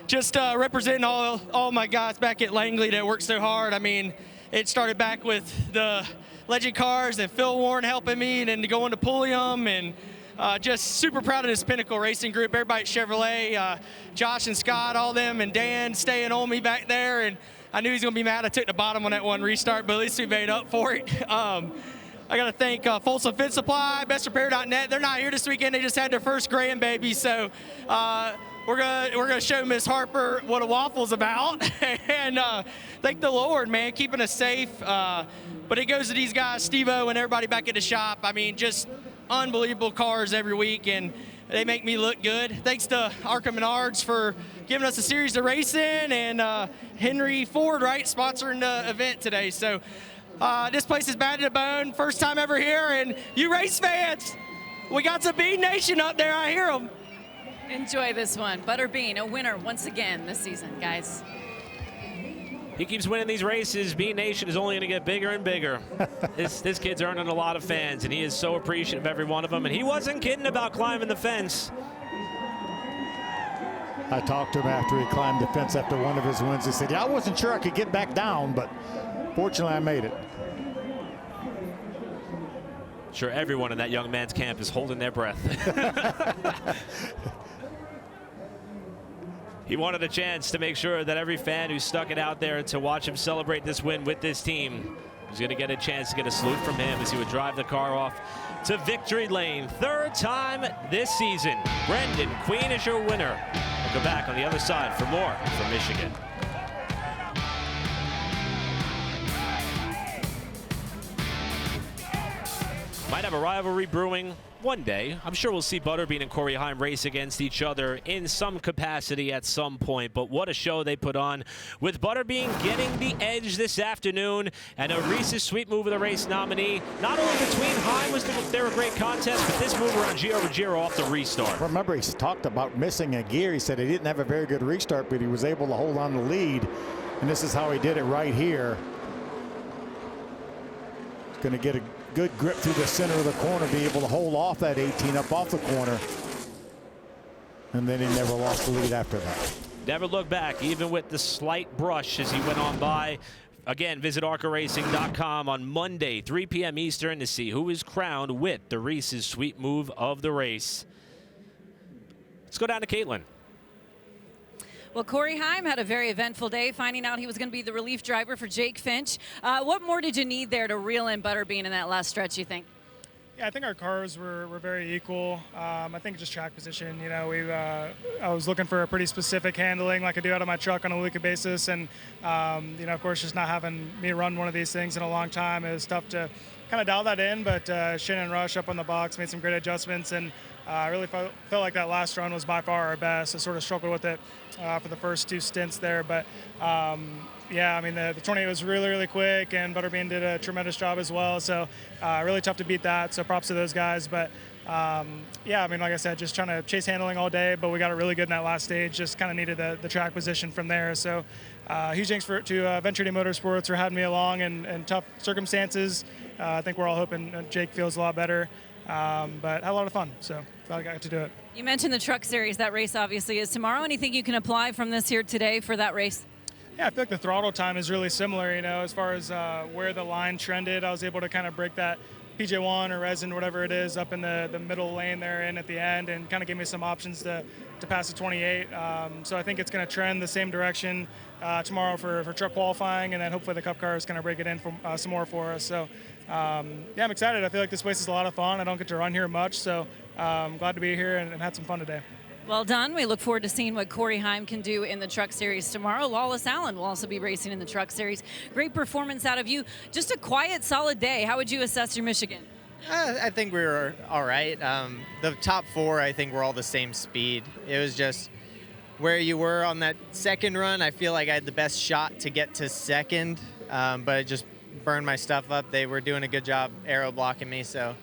just representing all my guys back at Langley that worked so hard. I mean, it started back with the Legend Cars and Phil Warren helping me, and then to go into Pulliam, and just super proud of this Pinnacle Racing group. Everybody at Chevrolet, Josh and Scott, all them, and Dan staying on me back there. And I knew he was going to be mad I took the bottom on that one restart, but at least we made up for it. I got to thank Folsom Fit Supply, bestrepair.net. They're not here this weekend. They just had their first grandbaby. So we're gonna show Miss Harper what a waffle's about. And thank the Lord, man, keeping us safe. But it goes to these guys, Steve-O and everybody back at the shop. I mean, just unbelievable cars every week, and they make me look good. Thanks to ARCA Menards for giving us a series to race in, and Henry Ford, right, sponsoring the event today. So this place is bad to the bone. First time ever here, and you race fans, we got some Bean Nation up there. I hear them.
Enjoy this one. Butterbean, a winner once again this season, guys.
He keeps winning these races. Bean Nation is only going to get bigger and bigger. This kid's earning a lot of fans, and he is so appreciative of every one of them. And he wasn't kidding about climbing the fence.
I talked to him after he climbed the fence after one of his wins. He said, yeah, I wasn't sure I could get back down, but fortunately I made it.
Sure, everyone in that young man's camp is holding their breath. He wanted a chance to make sure that every fan who stuck it out there to watch him celebrate this win with this team was going to get a chance to get a salute from him as he would drive the car off to victory lane. Third time this season. Brendan Queen is your winner. We'll go back on the other side for more from Michigan. Might have a rivalry brewing one day. I'm sure we'll see Butterbean and Corey Heim race against each other in some capacity at some point, but what a show they put on, with Butterbean getting the edge this afternoon and a Reese's Sweet Move of the Race nominee. Not only between Heim was there a great contest, but this move around Gio Ruggiero off the restart.
Remember, he talked about missing a gear. He said he didn't have a very good restart, but he was able to hold on the lead, and this is how he did it right here. He's going to get a good grip through the center of the corner, be able to hold off that 18 up off the corner, and then he never lost the lead after that.
Never looked back, even with the slight brush as he went on by. Again, visit arcaracing.com on Monday, 3 p.m. Eastern, to see who is crowned with the Reese's Sweet Move of the race. Let's go down to Caitlin.
Well, Corey Heim had a very eventful day, finding out he was going to be the relief driver for Jake Finch. What more did you need there to reel in Butterbean in that last stretch, you think?
Yeah, I think our cars were very equal. I think just track position. You know, I was looking for a pretty specific handling like I do out of my truck on a weekly basis, and you know, of course, just not having me run one of these things in a long time, it was tough to kind of dial that in. But Shannon Rush up on the box made some great adjustments, and I really felt like that last run was by far our best. I sort of struggled with it for the first 2 stints there, but yeah, I mean, the 28 was really quick, and Butterbean did a tremendous job as well. So really tough to beat that. So props to those guys. But yeah, I mean, like I said, just trying to chase handling all day, but we got it really good in that last stage. Just kind of needed the track position from there. So huge thanks to Venture Day Motorsports for having me along in tough circumstances. I think we're all hoping Jake feels a lot better. But had a lot of fun, so glad I got to do it.
You mentioned the Truck Series. That race obviously is tomorrow. Anything you can apply from this here today for that race?
Yeah, I feel like the throttle time is really similar, you know, as far as where the line trended. I was able to kind of break that PJ1 or resin, whatever it is, up in the middle lane there and at the end, and kind of gave me some options to to pass the 28. So I think it's going to trend the same direction tomorrow for truck qualifying, and then hopefully the Cup car is going to break it in for, some more for us. So yeah, I'm excited. I feel like this place is a lot of fun. I don't get to run here much, so I'm glad to be here and had some fun today.
Well done. We look forward to seeing what Corey Heim can do in the Truck Series tomorrow. Lawless Allen will also be racing in the Truck Series. Great performance out of you. Just a quiet, solid day. How would you assess your Michigan?
I think we were all right. The top 4, I think, were all the same speed. It was just where you were on that second run. I feel like I had the best shot to get to second, but it just burned my stuff up. They were doing a good job aero blocking me, so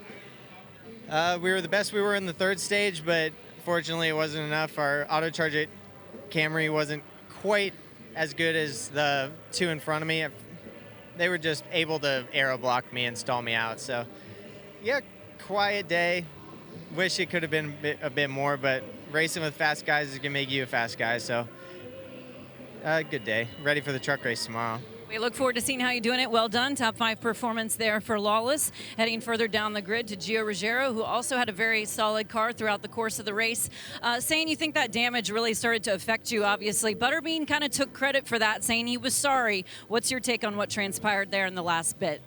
we were the best we were in the third stage, but fortunately it wasn't enough. Our Autocharge Camry wasn't quite as good as the 2 in front of me. They were just able to aero block me and stall me out. So yeah, quiet day. Wish it could have been a bit more, but racing with fast guys is going to make you a fast guy. So good day. Ready for the truck race tomorrow.
We look forward to seeing how you're doing it. Well done. Top 5 performance there for Lawless. Heading further down the grid to Gio Ruggiero, who also had a very solid car throughout the course of the race. Saying you think that damage really started to affect you, obviously. Butterbean kind of took credit for that, saying he was sorry. What's your take on what transpired there in the last bit?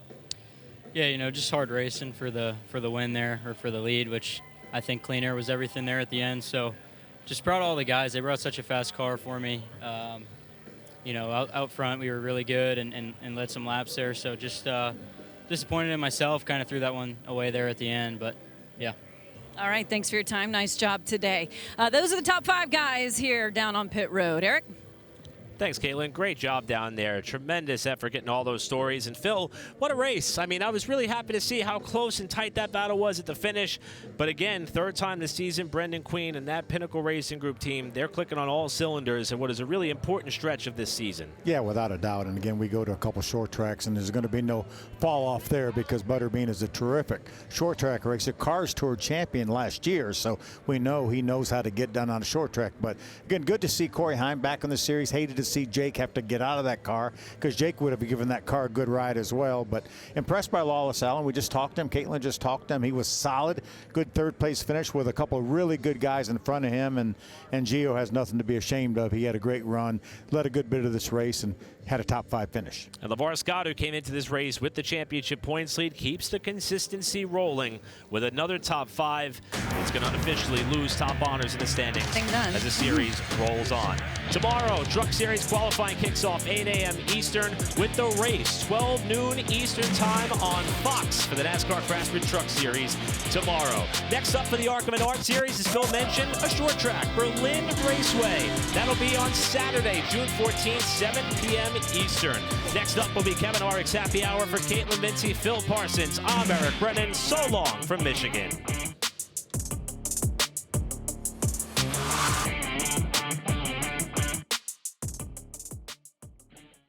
Yeah, you know, just hard racing for the win there, or for the lead, which I think clean air was everything there at the end. So just proud of all the guys. They brought such a fast car for me. You know, out front we were really good and led some laps there. So just disappointed in myself, kind of threw that one away there at the end, but yeah.
All right, thanks for your time. Nice job today. Those are the top 5 guys here down on pit road. Eric?
Thanks, Caitlin. Great job down there. Tremendous effort getting all those stories. And Phil, what a race. I mean, I was really happy to see how close and tight that battle was at the finish. But again, third time this season, Brendan Queen and that Pinnacle Racing Group team, they're clicking on all cylinders in what is a really important stretch of this season.
Yeah, without a doubt. And again, we go to a couple short tracks, and there's going to be no fall off there because Butterbean is a terrific short track racer. Cars Tour champion last year, so we know he knows how to get done on a short track. But again, good to see Corey Heim back in the series. Hated to see Jake have to get out of that car because Jake would have given that car a good ride as well. But impressed by Lawless Allen. We just talked to him. Caitlin just talked to him. He was solid. Good third place finish with a couple of really good guys in front of him. And Gio has nothing to be ashamed of. He had a great run, led a good bit of this race, and had a top 5 finish.
And LeVar Scott, who came into this race with the championship points lead, keeps the consistency rolling with another top 5. It's going to unofficially lose top honors in the standings as the series rolls on. Tomorrow, Truck Series qualifying kicks off 8 a.m. Eastern with the race 12 noon Eastern time on Fox for the NASCAR Craftsman Truck Series tomorrow. Next up for the ARCA Menards Series, as Phil mentioned, a short track, Berlin Raceway. That'll be on Saturday, June 14th, 7 p.m. Eastern. Next up will be Kevin Harvick's Happy Hour. For Caitlin Vinci, Phil Parsons, I'm Eric Brennan. So long from Michigan.